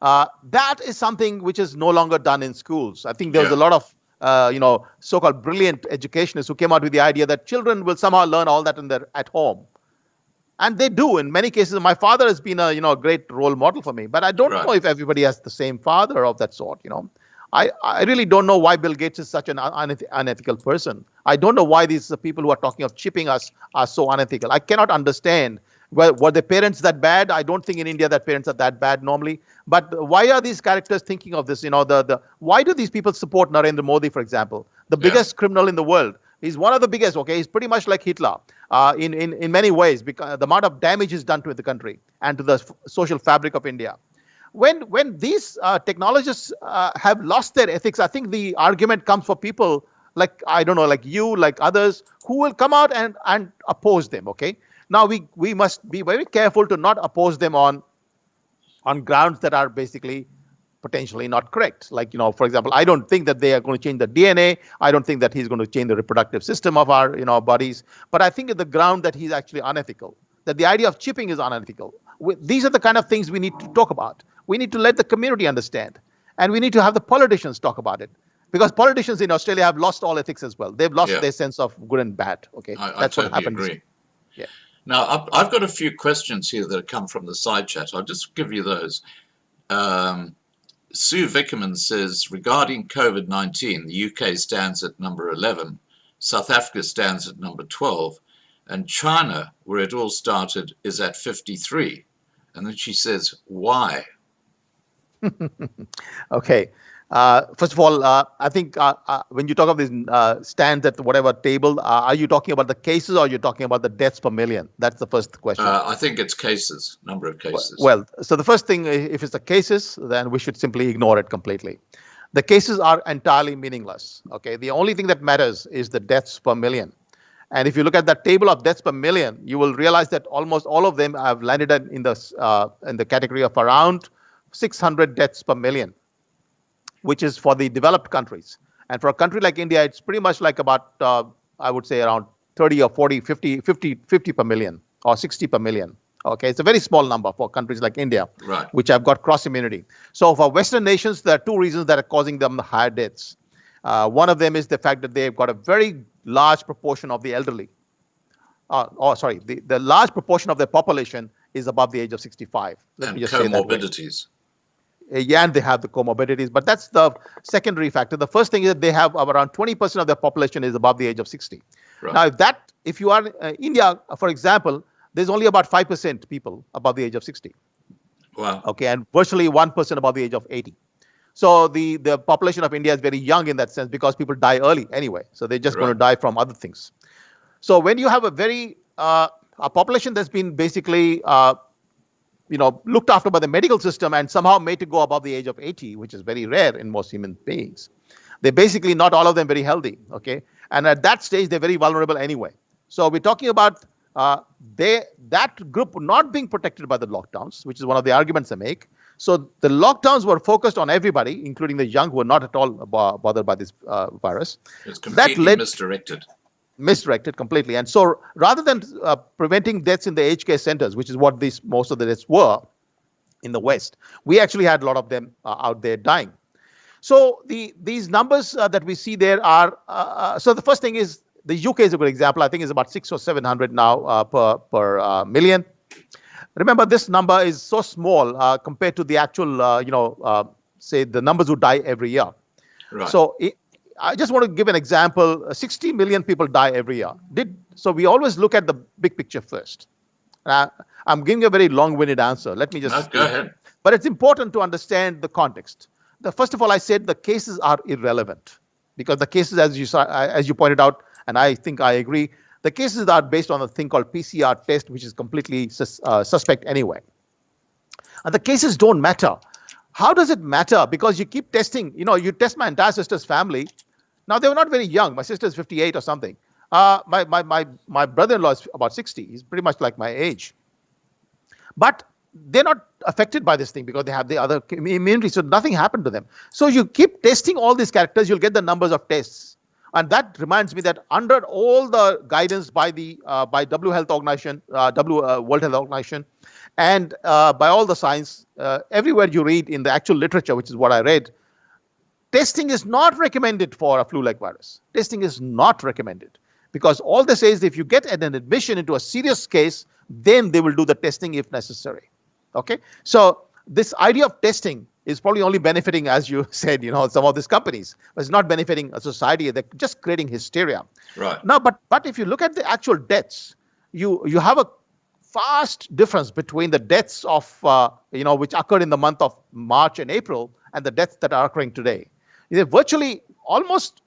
that is something which is no longer done in schools. I think there's a lot of, so-called brilliant educationists who came out with the idea that children will somehow learn all that at home. And they do in many cases. My father has been a great role model for me, but I don't know if everybody has the same father of that sort. I really don't know why Bill Gates is such an unethical person. I don't know why these people who are talking of chipping us are so unethical. I cannot understand. Well, were the parents that bad? I don't think in India that parents are that bad normally. But why are these characters thinking of this? Why do these people support Narendra Modi, for example, the biggest criminal in the world? He's one of the biggest. Okay, he's pretty much like Hitler in many ways, because the amount of damage is done to the country and to the social fabric of India. When these technologists have lost their ethics, I think the argument comes for people like, I don't know, like you, like others, who will come out and oppose them. Okay. Now, we must be very careful to not oppose them on grounds that are basically potentially not correct. Like, for example, I don't think that they are going to change the DNA. I don't think that he's going to change the reproductive system of our bodies. But I think at the ground that he's actually unethical, that the idea of chipping is unethical. These are the kind of things we need to talk about. We need to let the community understand. And we need to have the politicians talk about it. Because politicians in Australia have lost all ethics as well. They've lost their sense of good and bad. Okay, That's totally what happens. Agree. Yeah. Now, I've got a few questions here that have come from the side chat. I'll just give you those. Sue Vickerman says, regarding COVID-19, the UK stands at number 11, South Africa stands at number 12, and China, where it all started, is at 53. And then she says, why? Okay. First of all, I think when you talk of these stands at whatever table, are you talking about the cases or are you talking about the deaths per million? That's the first question. I think it's cases, number of cases. Well, so the first thing, if it's the cases, then we should simply ignore it completely. The cases are entirely meaningless. Okay, the only thing that matters is the deaths per million. And if you look at that table of deaths per million, you will realize that almost all of them have landed in the category of around 600 deaths per million, which is for the developed countries. And for a country like India, it's pretty much like about, I would say around 30 or 40, 50 per million or 60 per million. Okay, it's a very small number for countries like India, right, which have got cross immunity. So for Western nations, there are two reasons that are causing them higher deaths. One of them is the fact that they've got a very large proportion of the elderly. The large proportion of their population is above the age of 65. Let me just say that. Comorbidities. Yeah, and they have the comorbidities, but that's the secondary factor. The first thing is that they have around 20% of their population is above the age of 60. Right. Now, if you are in India, for example, there's only about 5% people above the age of 60. Wow. Okay, and virtually 1% above the age of 80. So the population of India is very young in that sense because people die early anyway. So they're just going to die from other things. So when you have a population that's been basically looked after by the medical system and somehow made to go above the age of 80, which is very rare in most human beings. They're basically not all of them very healthy, okay? And at that stage, they're very vulnerable anyway. So we're talking about that group not being protected by the lockdowns, which is one of the arguments I make. So the lockdowns were focused on everybody, including the young who are not at all bothered by this virus. It's completely misdirected completely. And so rather than preventing deaths in the aged care centers, which is what most of the deaths were in the West, we actually had a lot of them out there dying. So these numbers that we see there are, so the first thing is the UK is a good example. I think it's about 600 or 700 now per million. Remember, this number is so small compared to the actual, say the numbers who die every year. Right. So I just want to give an example. 60 million people die every year. So we always look at the big picture first. I'm giving a very long-winded answer. Let me just go ahead. But it's important to understand the context. First of all, I said the cases are irrelevant because the cases, as you pointed out, and I think I agree, the cases are based on a thing called PCR test, which is completely suspect anyway. And the cases don't matter. How does it matter? Because you keep testing. You test my entire sister's family. Now, they were not very young. My sister's 58 or something. My brother-in-law is about 60. He's pretty much like my age. But they're not affected by this thing because they have the other immunity. So nothing happened to them. So you keep testing all these characters, you'll get the numbers of tests. And that reminds me that under all the guidance by World Health Organization, and by all the science, everywhere you read in the actual literature, which is what I read, testing is not recommended for a flu-like virus. Testing is not recommended because all they say is if you get an admission into a serious case, then they will do the testing if necessary. Okay, so this idea of testing is probably only benefiting, as you said, some of these companies. But it's not benefiting a society. They're just creating hysteria. Right. Now, but if you look at the actual deaths, you have a vast difference between the deaths of which occurred in the month of March and April and the deaths that are occurring today. Virtually almost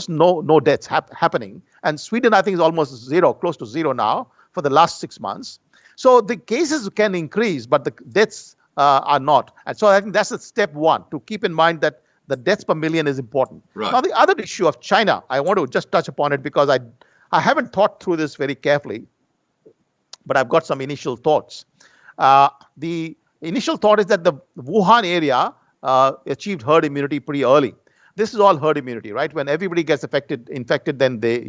no deaths happening, and Sweden I think is almost zero, close to zero now for the last 6 months. So the cases can increase, but the deaths are not. And so I think that's step one, to keep in mind that the deaths per million is important. Right. Now the other issue of China, I want to just touch upon it because I haven't thought through this very carefully, but I've got some initial thoughts. The initial thought is that the Wuhan area achieved herd immunity pretty early. This is all herd immunity, right? When everybody gets infected, then then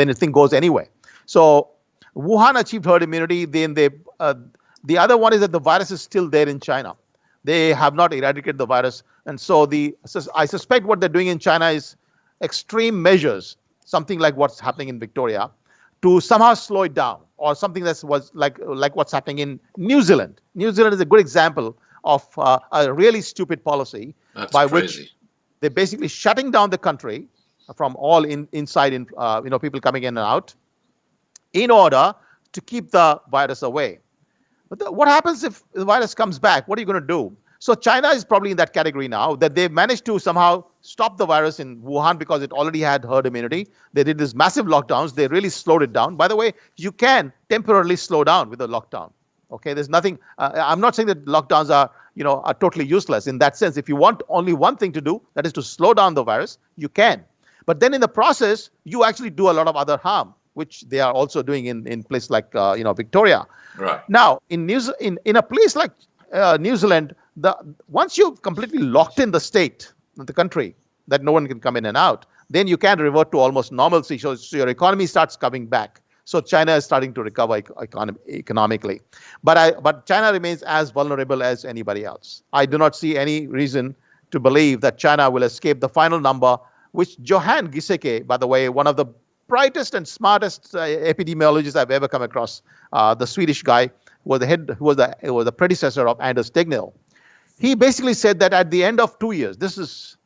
the thing goes anyway. So Wuhan achieved herd immunity. Then the other one is that the virus is still there in China. They have not eradicated the virus, and so I suspect what they're doing in China is extreme measures, something like what's happening in Victoria, to somehow slow it down, or something that was like what's happening in New Zealand. New Zealand is a good example of a really stupid policy which they're basically shutting down the country from all inside people coming in and out, in order to keep the virus away. But what happens if the virus comes back? What are you going to do? So China is probably in that category now, that they've managed to somehow stop the virus in Wuhan because it already had herd immunity. They did these massive lockdowns. They really slowed it down. By the way, you can temporarily slow down with a lockdown. Okay, there's nothing. I'm not saying that lockdowns are totally useless in that sense. If you want only one thing to do, that is to slow down the virus, you can. But then in the process, you actually do a lot of other harm, which they are also doing in places like Victoria. Right. Now, in a place like New Zealand, once you've completely locked in the country, that no one can come in and out, then you can revert to almost normalcy. So your economy starts coming back. So China is starting to recover economically, but China remains as vulnerable as anybody else. I do not see any reason to believe that China will escape the final number, which Johan Giseke, by the way, one of the brightest and smartest epidemiologists I've ever come across, the Swedish guy, who was the predecessor of Anders Tegnell. He basically said that at the end of 2 years, this is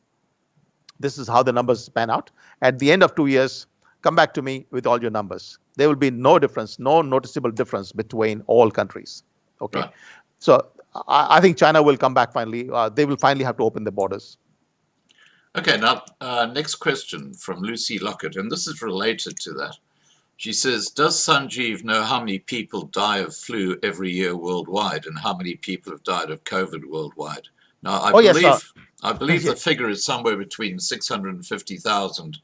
how the numbers pan out. At the end of 2 years, come back to me with all your numbers. There will be no noticeable difference between all countries. Okay, right. So I think China will come back finally. They will finally have to open the borders. Okay, now next question from Lucy Lockett, and this is related to that. She says, does Sanjeev know how many people die of flu every year worldwide, and how many people have died of COVID worldwide? Now, I believe the figure is somewhere between 650,000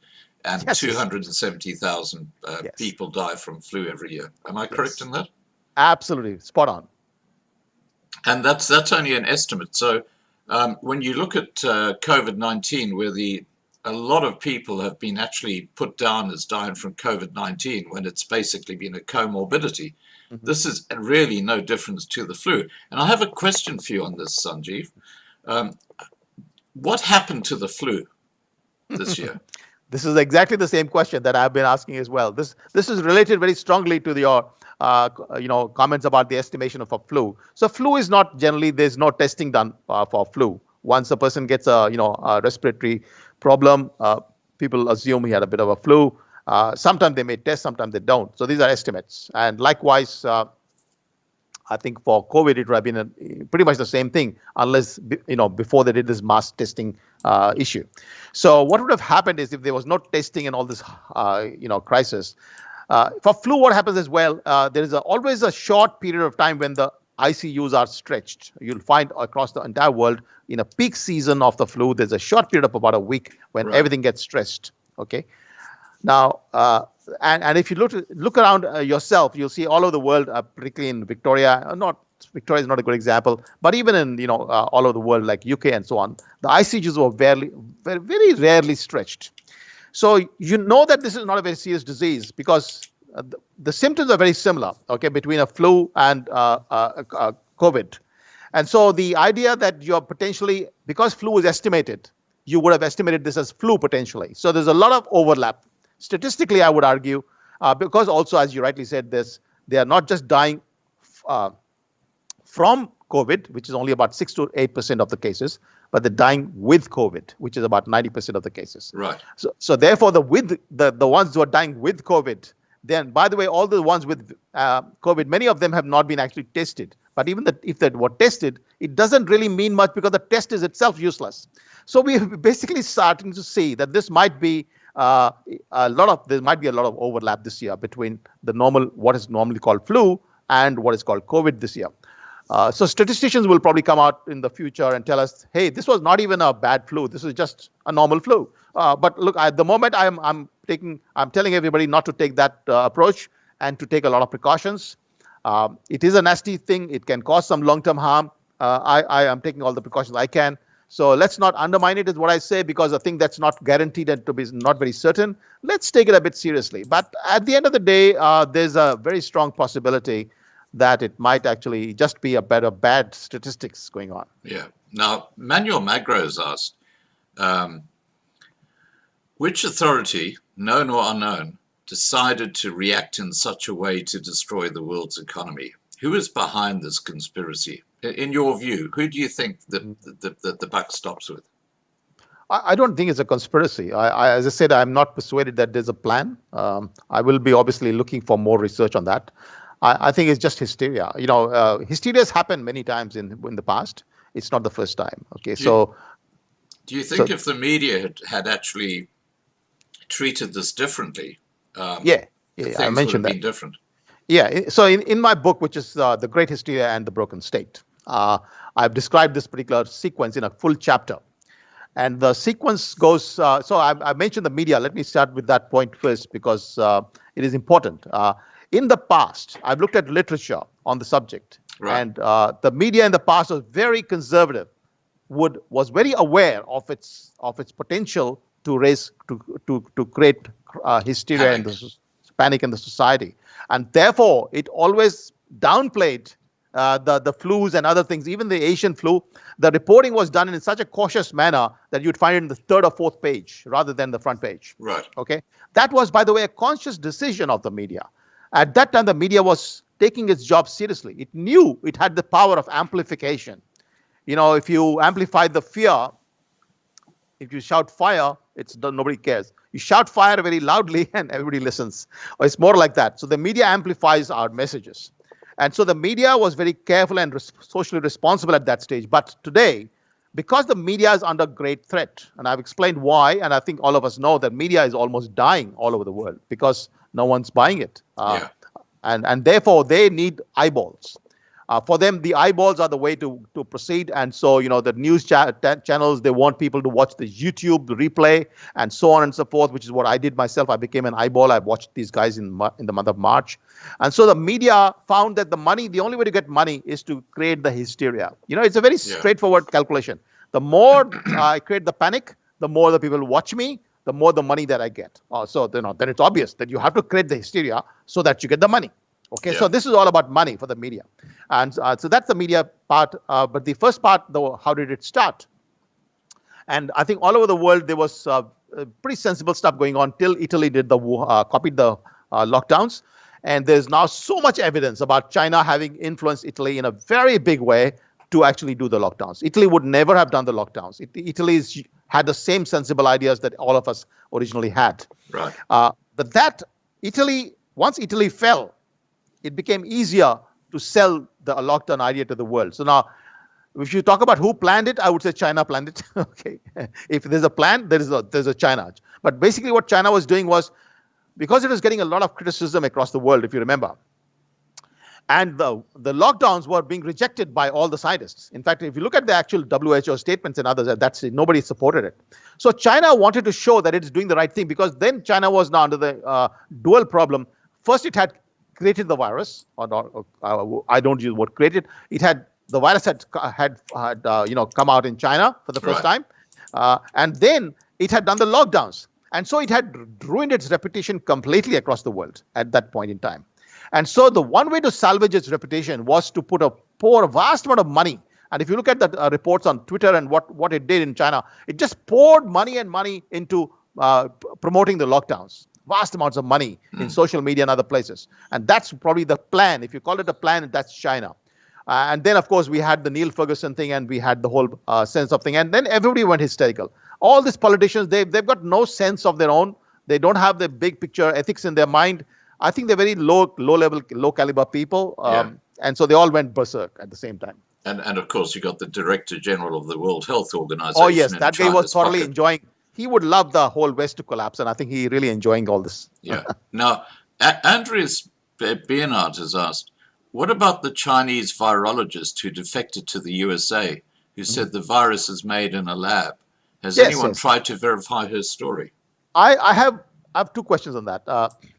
and 270,000 people die from flu every year. Am I correct in that? Absolutely, spot on. And that's only an estimate. So when you look at COVID-19, where a lot of people have been actually put down as dying from COVID-19 when it's basically been a comorbidity, this is really no difference to the flu. And I have a question for you on this, Sanjeev. What happened to the flu this year? This is exactly the same question that I've been asking as well. This is related very strongly to your comments about the estimation of a flu. So flu is not generally, there's no testing done for flu. Once a person gets a respiratory problem, people assume he had a bit of a flu. Sometimes they may test, sometimes they don't. So these are estimates. And likewise, I think for COVID, it would have been pretty much the same thing, unless, before they did this mass testing issue. So what would have happened is, if there was no testing and all this, crisis, for flu, what happens as well, there is always a short period of time when the ICUs are stretched. You'll find across the entire world, in a peak season of the flu, there's a short period of about a week when everything gets stressed. Okay. Now, and if you look around yourself, you'll see all over the world, particularly in Victoria. Victoria is not a good example, but even in all over the world, like UK and so on, the ICUs were very, very rarely stretched. So you know that this is not a very serious disease, because the symptoms are very similar, okay, between a flu and COVID. And so the idea that you're potentially, because flu is estimated, you would have estimated this as flu potentially. So there's a lot of overlap. Statistically, I would argue, because also, as you rightly said, they are not just dying from COVID, which is only about 6 to 8% of the cases, but they're dying with COVID, which is about 90% of the cases. Right. So therefore, the ones who are dying with COVID, then, by the way, all the ones with COVID, many of them have not been actually tested. But even if they were tested, it doesn't really mean much because the test is itself useless. So we're basically starting to see that this might be there might be a lot of overlap this year between what is normally called flu and what is called COVID this year. So statisticians will probably come out in the future and tell us, hey, this was not even a bad flu. This is just a normal flu. But look, at the moment, I'm telling everybody not to take that approach and to take a lot of precautions. It is a nasty thing. It can cause some long-term harm. I am taking all the precautions I can. So let's not undermine it, is what I say, because a thing that's not guaranteed and to be not very certain, let's take it a bit seriously. But at the end of the day, there's a very strong possibility that it might actually just be a bad statistics going on. Yeah. Now, Manuel Magro has asked, which authority, known or unknown, decided to react in such a way to destroy the world's economy? Who is behind this conspiracy? In your view, who do you think the buck stops with? I don't think it's a conspiracy. As I said, I'm not persuaded that there's a plan. I will be obviously looking for more research on that. I think it's just hysteria. Hysteria has happened many times in the past. It's not the first time. Okay, do you think if the media had actually treated this differently, I mentioned would have that. been different? Yeah. So in my book, which is The Great Hysteria and the Broken State, I've described this particular sequence in a full chapter. And the sequence goes, so I mentioned the media. Let me start with that point first, because it is important. In the past, I've looked at literature on the subject. Right. And the media in the past was very conservative, was very aware of its potential to create hysteria and panic in the society. And therefore, it always downplayed the flus and other things, even the Asian flu. The reporting was done in such a cautious manner that you'd find it in the third or fourth page rather than the front page. Right. Okay. That was, by the way, a conscious decision of the media. At that time, the media was taking its job seriously. It knew it had the power of amplification. If you amplify the fear, if you shout fire, nobody cares. You shout fire very loudly and everybody listens. Or it's more like that. So the media amplifies our messages. And so the media was very careful and socially responsible at that stage. But today, because the media is under great threat, and I've explained why, and I think all of us know that media is almost dying all over the world because no one's buying it. And therefore, they need eyeballs. For them, the eyeballs are the way to proceed. And so, the news channels, they want people to watch the YouTube replay and so on and so forth, which is what I did myself. I became an eyeball. I watched these guys in the month of March. And so the media found that the only way to get money is to create the hysteria. It's a very straightforward calculation. The more I create the panic, the more the people watch me, the more the money that I get. So then it's obvious that you have to create the hysteria so that you get the money. Okay, so this is all about money for the media. And so that's the media part. But the first part, though, how did it start? And I think all over the world, there was pretty sensible stuff going on till Italy copied the lockdowns. And there's now so much evidence about China having influenced Italy in a very big way to actually do the lockdowns. Italy would never have done the lockdowns. Italy had the same sensible ideas that all of us originally had. Right. But once Italy fell, it became easier to sell the lockdown idea to the world. So now, if you talk about who planned it, I would say China planned it. Okay, if there's a plan, there's a China. But basically, what China was doing was, because it was getting a lot of criticism across the world, if you remember, and the lockdowns were being rejected by all the scientists. In fact, if you look at the actual WHO statements and others, nobody supported it. So China wanted to show that it's doing the right thing, because then China was now under the dual problem. First, it had created the virus, I don't use the word created. The virus had come out in China for the first time, and then it had done the lockdowns, and so it had ruined its reputation completely across the world at that point in time. And so the one way to salvage its reputation was to pour a vast amount of money. And if you look at the reports on Twitter and what it did in China, it just poured money into promoting the lockdowns. Vast amounts of money in social media and other places. And that's probably the plan. If you call it a plan, that's China. And then, of course, we had the Neil Ferguson thing, and we had the whole sense of thing. And then everybody went hysterical. All these politicians, they've got no sense of their own. They don't have the big picture ethics in their mind. I think they're very low level, low caliber people. And so they all went berserk at the same time. And of course, you got the Director General of the World Health Organization. Oh, yes, that guy was thoroughly pocket. enjoying. He would love the whole West to collapse, and I think he really enjoying all this. Yeah. Now, Andreas Bernhardt has asked, what about the Chinese virologist who defected to the USA, who said the virus is made in a lab? Has anyone tried to verify her story? I have two questions on that.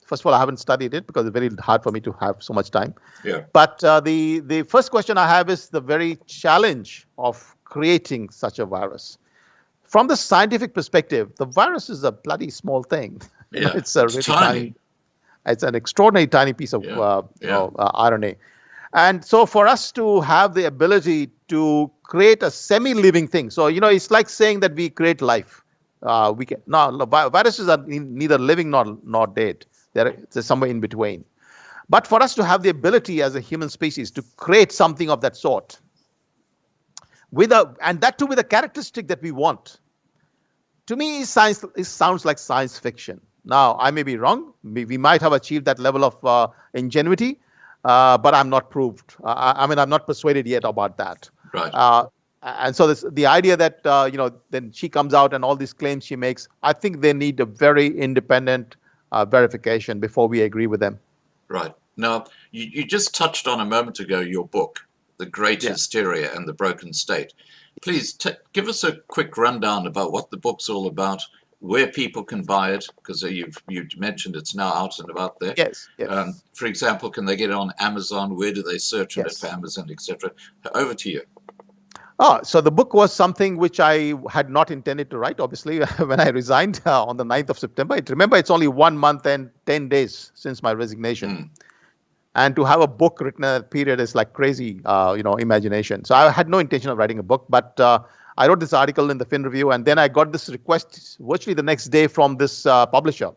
First of all, I haven't studied it because it's very hard for me to have so much time. Yeah. But the first question I have is the very challenge of creating such a virus. From the scientific perspective, the virus is a bloody small thing. Yeah, it's a really tiny. It's an extraordinary tiny piece of RNA. And so for us to have the ability to create a semi-living thing, so, it's like saying that we create life. Viruses are neither living nor dead. They're somewhere in between. But for us to have the ability as a human species to create something of that sort, and that too with a characteristic that we want, to me, it sounds like science fiction. Now, I may be wrong. We might have achieved that level of ingenuity, but I'm not proved. I'm not persuaded yet about that. Right. And so the idea that, then she comes out and all these claims she makes, I think they need a very independent verification before we agree with them. Right. Now, you just touched on a moment ago your book, The Great Hysteria and the Broken State. Please give us a quick rundown about what the book's all about, where people can buy it, because you've mentioned it's now out and about there. Yes. For example, can they get it on Amazon? Where do they search it for Amazon, etc.? Over to you. So the book was something which I had not intended to write, obviously, when I resigned on the 9th of September. Remember, it's only 1 month and 10 days since my resignation. And to have a book written at that period is like crazy, imagination. So I had no intention of writing a book, but I wrote this article in the Fin Review, and then I got this request virtually the next day from this publisher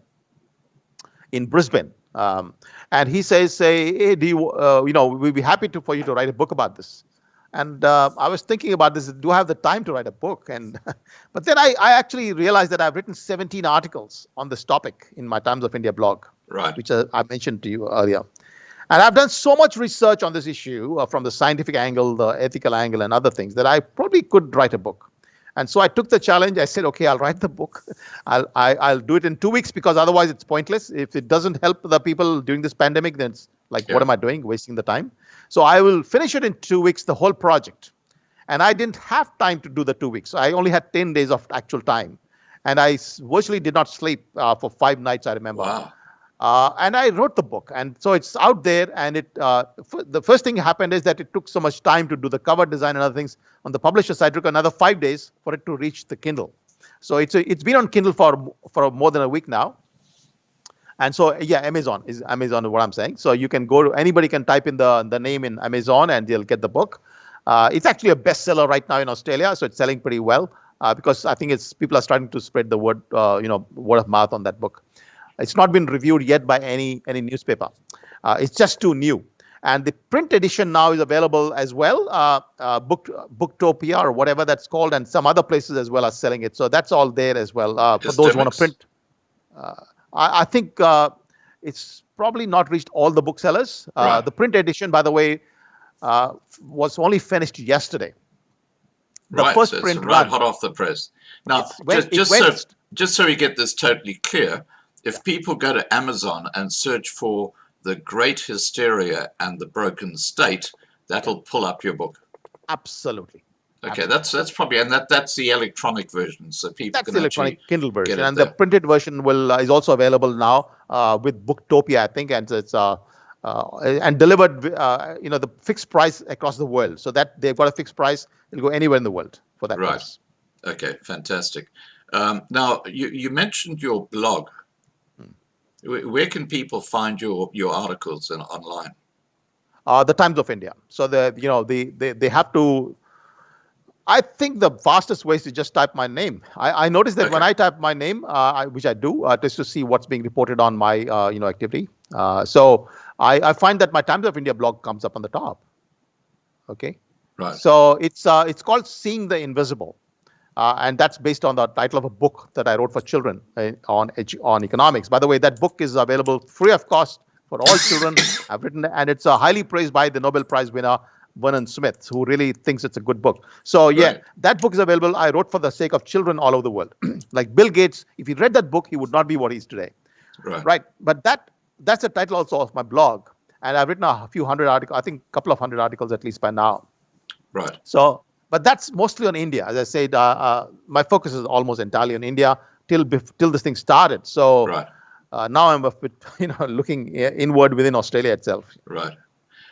in Brisbane. And he says, hey, do you, we'd be happy for you to write a book about this. And I was thinking about this, do I have the time to write a book? But then I actually realized that I've written 17 articles on this topic in my Times of India blog, which I mentioned to you earlier. And I've done so much research on this issue from the scientific angle, the ethical angle, and other things that I probably could write a book. And so I took the challenge. I said, okay, I'll write the book. I'll do it in 2 weeks because otherwise it's pointless. If it doesn't help the people during this pandemic, then it's like, what am I doing? Wasting the time. So I will finish it in 2 weeks, the whole project. And I didn't have time to do the 2 weeks. So I only had 10 days of actual time. And I virtually did not sleep for 5 nights, I remember. Wow. And I wrote the book, and so it's out there. And the first thing happened is that it took so much time to do the cover design and other things. On the publisher side, it took another 5 days for it to reach the Kindle. So it's been on Kindle for more than a week now. And so Amazon is what I'm saying. So you can anybody can type in the name in Amazon and they'll get the book. It's actually a bestseller right now in Australia, so it's selling pretty well because I think people are starting to spread the word of mouth on that book. It's not been reviewed yet by any newspaper. It's just too new. And the print edition now is available as well. Booktopia or whatever that's called, and some other places as well are selling it. So that's all there as well for those who want to print. I think it's probably not reached all the booksellers. The print edition, by the way, was only finished yesterday. The first so print it's right run, hot off the press. Now, just so we get this totally clear, if people go to Amazon and search for The Great Hysteria and the Broken State, that'll pull up your book. Absolutely. Okay, that's probably, and that's the electronic version, so people That's can the electronic Kindle version, and there. the printed version is also available now with Booktopia, I think, and it's and delivered, the fixed price across the world, so that they've got a fixed price. It'll go anywhere in the world for that price. Okay, fantastic. Now you mentioned your blog. Where can people find your articles online? The Times of India. So they have to. I think the fastest way is to just type my name. I noticed that when I type my name, which I do, just to see what's being reported on my activity. So I find that my Times of India blog comes up on the top. Okay. Right. So it's called Seeing the Invisible. And that's based on the title of a book that I wrote for children on economics. By the way, that book is available free of cost for all children. I've written, and it's highly praised by the Nobel Prize winner Vernon Smith, who really thinks it's a good book. So yeah, Right. that book is available. I wrote for the sake of children all over the world. Like Bill Gates, if he read that book, he would not be what he is today. Right. Right. But that's the title also of my blog, and I've written a few hundred articles. I think a couple of hundred articles at least by now. Right. So, but that's mostly on India. As I said, my focus is almost entirely on India till this thing started. So Right. now I'm a bit, looking inward within Australia itself. Right.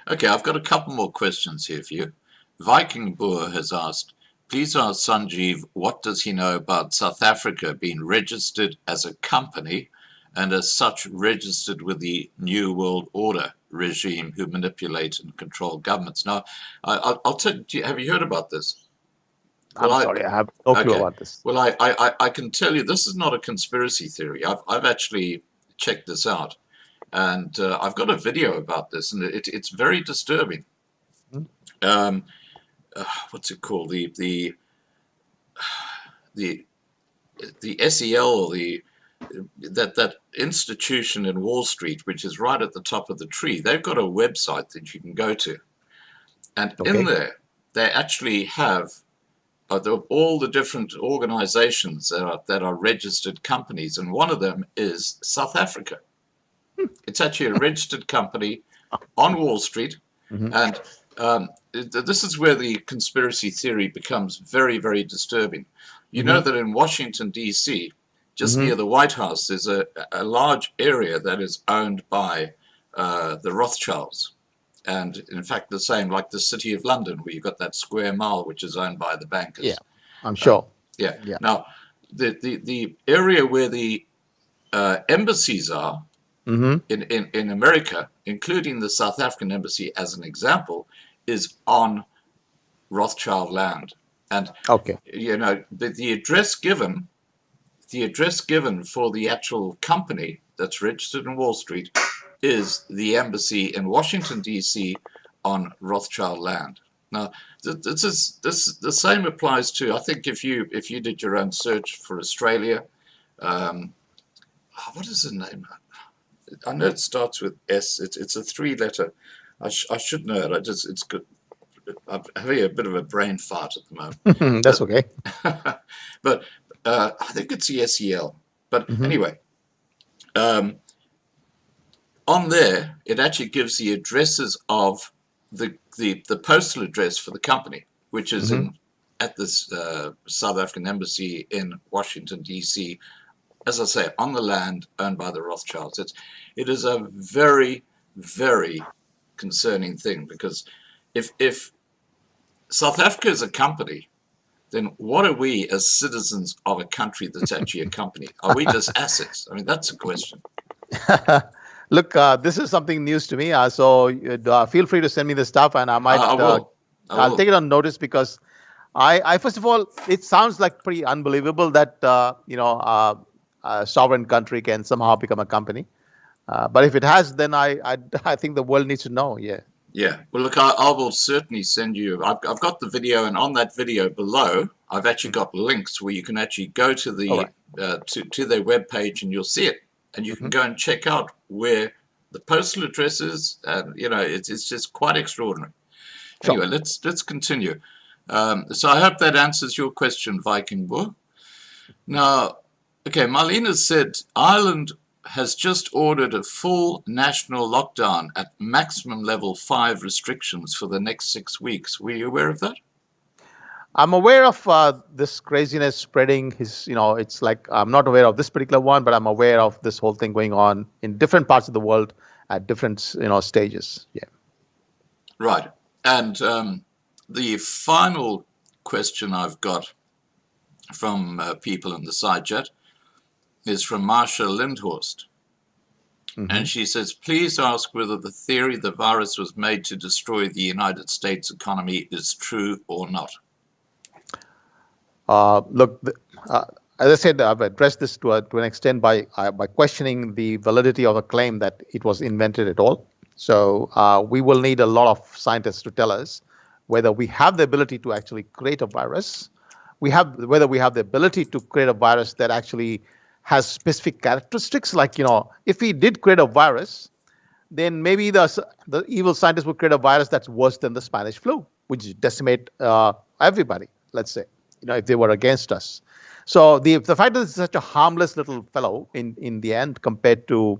Okay, I've got a couple more questions here for you. Viking Boer has asked, please ask Sanjeev what does he know about South Africa being registered as a company and as such registered with the New World Order regime who manipulate and control governments. Now, I'll tell you, have you heard about this? I'm sorry, I have no clue about this. Well, I can tell you this is not a conspiracy theory. I've actually checked this out. And I've got a video about this, and it's very disturbing. What's it called? The SEL, that institution in Wall Street, which is right at the top of the tree. They've got a website that you can go to, and in there they actually have all the different organizations that are registered companies, and one of them is South Africa. It's actually a registered company on Wall Street, and this is where the conspiracy theory becomes very, very disturbing. You know that in Washington, D.C., just near the White House, there's a large area that is owned by the Rothschilds. And in fact, the same like the City of London, where you've got that square mile, which is owned by the bankers. Yeah, I'm sure. Yeah. Now, the area where the embassies are, in America, including the South African embassy as an example, is on Rothschild land. And the address given for the actual company that's registered in Wall Street is the embassy in Washington, D.C. on Rothschild land. Now, the same applies to, I think, if you did your own search for Australia, what is the name? I know it starts with S. It's a 3-letter. I should know it. It's good. I'm having a bit of a brain fart at the moment. That's okay. But I think it's the SEL. But anyway, on there it actually gives the addresses of the postal address for the company, which is at this South African embassy in Washington, D.C., as I say, on the land owned by the Rothschilds. It is a very, very concerning thing, because if South Africa is a company, then what are we as citizens of a country that's actually a company? Are we just assets? I mean, that's a question. Look, this is something news to me. So feel free to send me the stuff, and I might. I'll take it on notice, because I first of all, it sounds like pretty unbelievable that a sovereign country can somehow become a company. But if it has, then I think the world needs to know. Yeah. Yeah. Well, look, I will certainly send you. I've got the video, and on that video below, I've actually got links where you can actually go to the to their webpage, and you'll see it, and you can go and check out where the postal address is. It's just quite extraordinary. Sure. Anyway, let's continue. So I hope that answers your question, Viking Boer. Now, okay, Marlena said Ireland has just ordered a full national lockdown at maximum level 5 restrictions for the next 6 weeks. Were you aware of that? I'm aware of this craziness spreading. It's like I'm not aware of this particular one, but I'm aware of this whole thing going on in different parts of the world at different stages. Yeah. Right. And the final question I've got from people in the side chat is from Marsha Lindhorst. And she says, please ask whether the theory the virus was made to destroy the United States economy is true or not. Look, as I said, I've addressed this to an extent by questioning the validity of a claim that it was invented at all. So we will need a lot of scientists to tell us whether we have the ability to actually create a virus, whether we have the ability to create a virus that actually has specific characteristics. Like, if we did create a virus, then maybe the evil scientists would create a virus that's worse than the Spanish flu, which decimate everybody, let's say, if they were against us. So the fact that it's such a harmless little fellow in the end compared to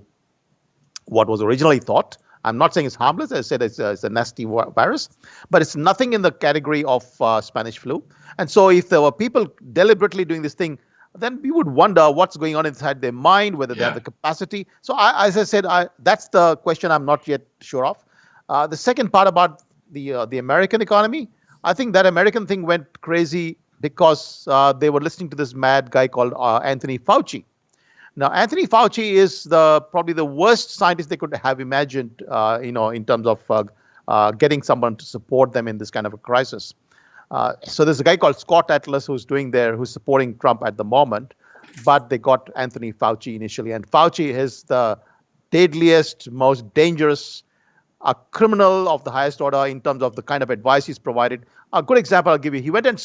what was originally thought, I'm not saying it's harmless. As I said, it's a nasty virus, but it's nothing in the category of Spanish flu. And so if there were people deliberately doing this thing, then we would wonder what's going on inside their mind, whether they have the capacity. So as I said, that's the question I'm not yet sure of. The second part about the American economy, I think that American thing went crazy because they were listening to this mad guy called Anthony Fauci. Now, Anthony Fauci is probably the worst scientist they could have imagined, in terms of getting someone to support them in this kind of a crisis. So there's a guy called Scott Atlas who's supporting Trump at the moment, but they got Anthony Fauci initially. And Fauci is the deadliest, most dangerous criminal of the highest order in terms of the kind of advice he's provided. A good example I'll give you. He went and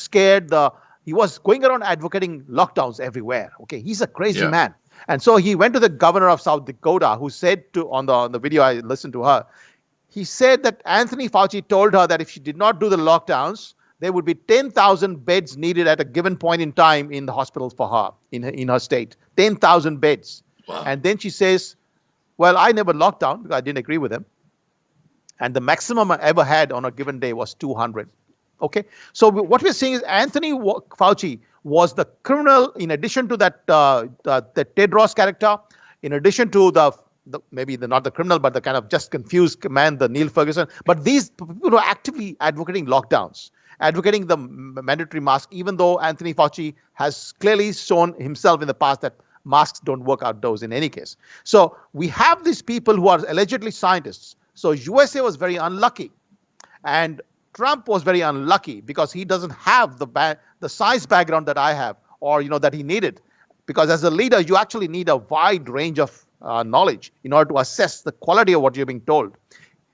he was going around advocating lockdowns everywhere. Okay, he's a crazy man. And so he went to the governor of South Dakota, who said on the video I listened to her, he said that Anthony Fauci told her that if she did not do the lockdowns, there would be 10,000 beds needed at a given point in time in the hospitals for her in her state. 10,000 beds. Wow. And then she says, well, I never locked down because I didn't agree with him. And the maximum I ever had on a given day was 200. Okay. So what we're saying is Anthony Fauci was the criminal in addition to that the Ted Ross character, in addition to not the criminal, but the kind of just confused man, the Neil Ferguson. But these people who are actively advocating lockdowns, advocating the mandatory mask, even though Anthony Fauci has clearly shown himself in the past that masks don't work outdoors in any case. So we have these people who are allegedly scientists. So USA was very unlucky. And Trump was very unlucky because he doesn't have the science background that I have, or that he needed. Because as a leader, you actually need a wide range of knowledge in order to assess the quality of what you're being told.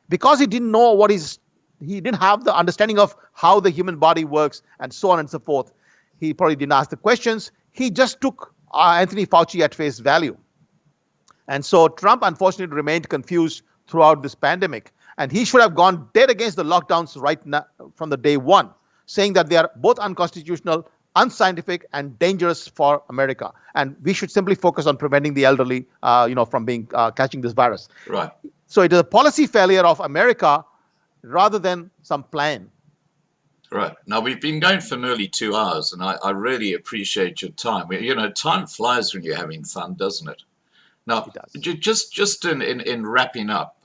Because he didn't know he didn't have the understanding of how the human body works and so on and so forth. He probably didn't ask the questions. He just took Anthony Fauci at face value. And so Trump, unfortunately, remained confused throughout this pandemic. And he should have gone dead against the lockdowns right now from the day one, saying that they are both unconstitutional, unscientific, and dangerous for America. And we should simply focus on preventing the elderly, from catching this virus. Right. So it is a policy failure of America rather than some plan. Right. Now, we've been going for nearly 2 hours, and I really appreciate your time. Time flies when you're having fun, doesn't it? Now, just in wrapping up,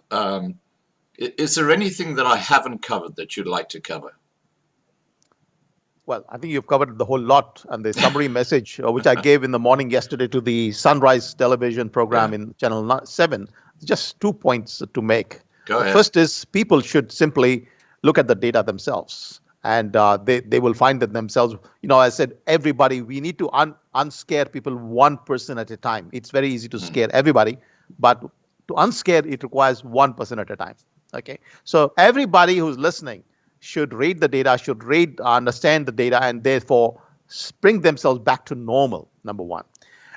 is there anything that I haven't covered that you'd like to cover? Well, I think you've covered the whole lot, and the summary message, which I gave in the morning yesterday to the Sunrise television program in Channel 7, just 2 points to make. Go ahead. First is people should simply look at the data themselves, and they will find that themselves. I said, everybody, we need to unscare people one person at a time. It's very easy to scare everybody, but to unscare, it requires one person at a time. Okay, so everybody who's listening should read the data, understand the data, and therefore bring themselves back to normal, number one.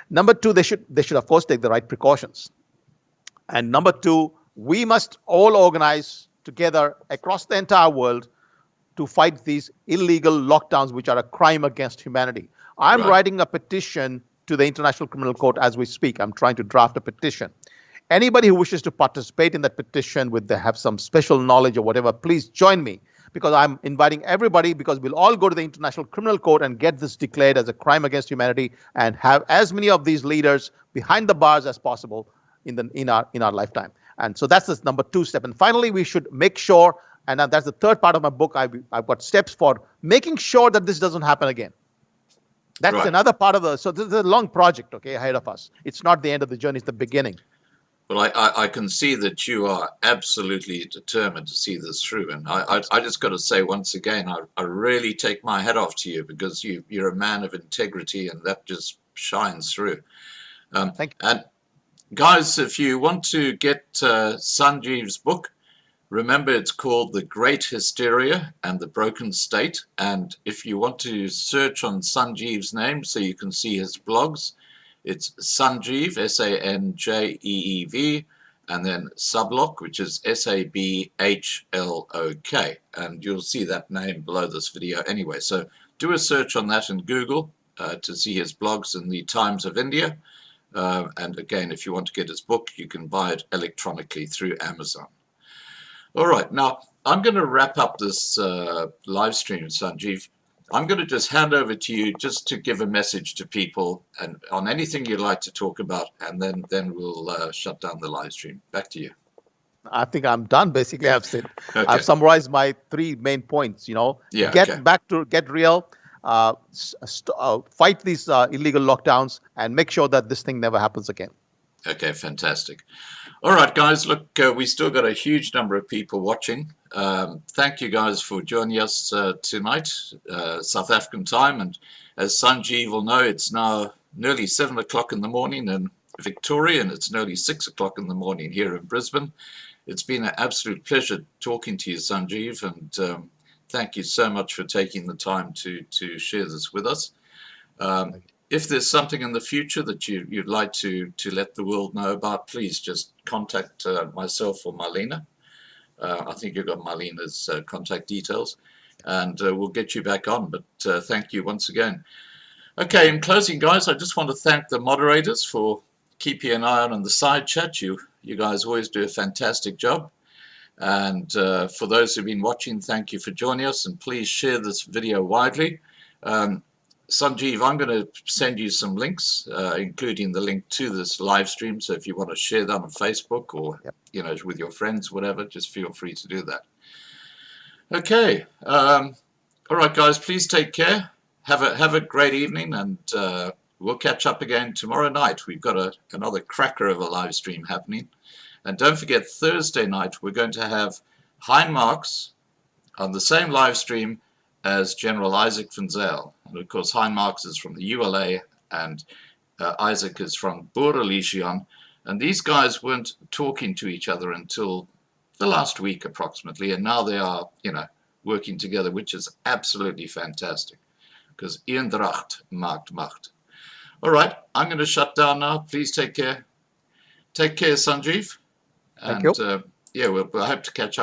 Number two, they should of course take the right precautions. And number two, we must all organize together across the entire world to fight these illegal lockdowns, which are a crime against humanity. I'm writing a petition to the International Criminal Court as we speak. I'm trying to draft a petition. Anybody who wishes to participate in that petition have some special knowledge or whatever, please join me, because I'm inviting everybody, because we'll all go to the International Criminal Court and get this declared as a crime against humanity and have as many of these leaders behind the bars as possible in our lifetime. And so that's the number two step. And finally, we should make sure, and that's the third part of my book, I've got steps for making sure that this doesn't happen again. That's another part of so this is a long project, ahead of us. It's not the end of the journey, it's the beginning. Well, I can see that you are absolutely determined to see this through. And I just got to say once again, I really take my hat off to you, because you're a man of integrity, and that just shines through. Thank you. And guys, if you want to get Sanjeev's book, Remember, it's called The Great Hysteria and the Broken State. And if you want to search on Sanjeev's name so you can see his blogs, it's Sanjeev, S-A-N-J-E-E-V, and then Sabhlok, which is S-A-B-H-L-O-K. And you'll see that name below this video anyway. So do a search on that in Google to see his blogs in the Times of India. And again, if you want to get his book, you can buy it electronically through Amazon. All right, now I'm going to wrap up this live stream, Sanjeev. I'm going to just hand over to you just to give a message to people and on anything you'd like to talk about, and then we'll shut down the live stream. Back to you. I think I'm done. Basically, I've said, Okay. I've summarized my 3 main points. Yeah, Get okay. back to get real, fight these illegal lockdowns, and make sure that this thing never happens again. Okay, fantastic. All right, guys, look, we still got a huge number of people watching. Thank you guys for joining us tonight, South African time. And as Sanjeev will know, it's now nearly 7 o'clock in the morning in Victoria, and it's nearly 6 o'clock in the morning here in Brisbane. It's been an absolute pleasure talking to you, Sanjeev, and thank you so much for taking the time to share this with us. If there's something in the future that you'd like to let the world know about, please just contact myself or Marlena. I think you've got Marlena's contact details, and we'll get you back on. But thank you once again. Okay, in closing, guys, I just want to thank the moderators for keeping an eye on the side chat. You guys always do a fantastic job. And for those who've been watching, thank you for joining us, and please share this video widely. Sanjeev, I'm going to send you some links, including the link to this live stream. So if you want to share that on Facebook or with your friends, whatever, just feel free to do that. Okay. All right, guys, please take care. Have a great evening, and we'll catch up again tomorrow night. We've got another cracker of a live stream happening. And don't forget, Thursday night, we're going to have Hein Marks on the same live stream as General Isaac van Zyl. And of course, Hein Marks is from the ULA, and Isaac is from Boerelegion. And these guys weren't talking to each other until the last week approximately, and now they are, working together, which is absolutely fantastic, because Eendracht maakt macht. All right, I'm going to shut down now. Please take care. Take care, Sanjeev. Thank you. Yeah, we'll hope to catch up.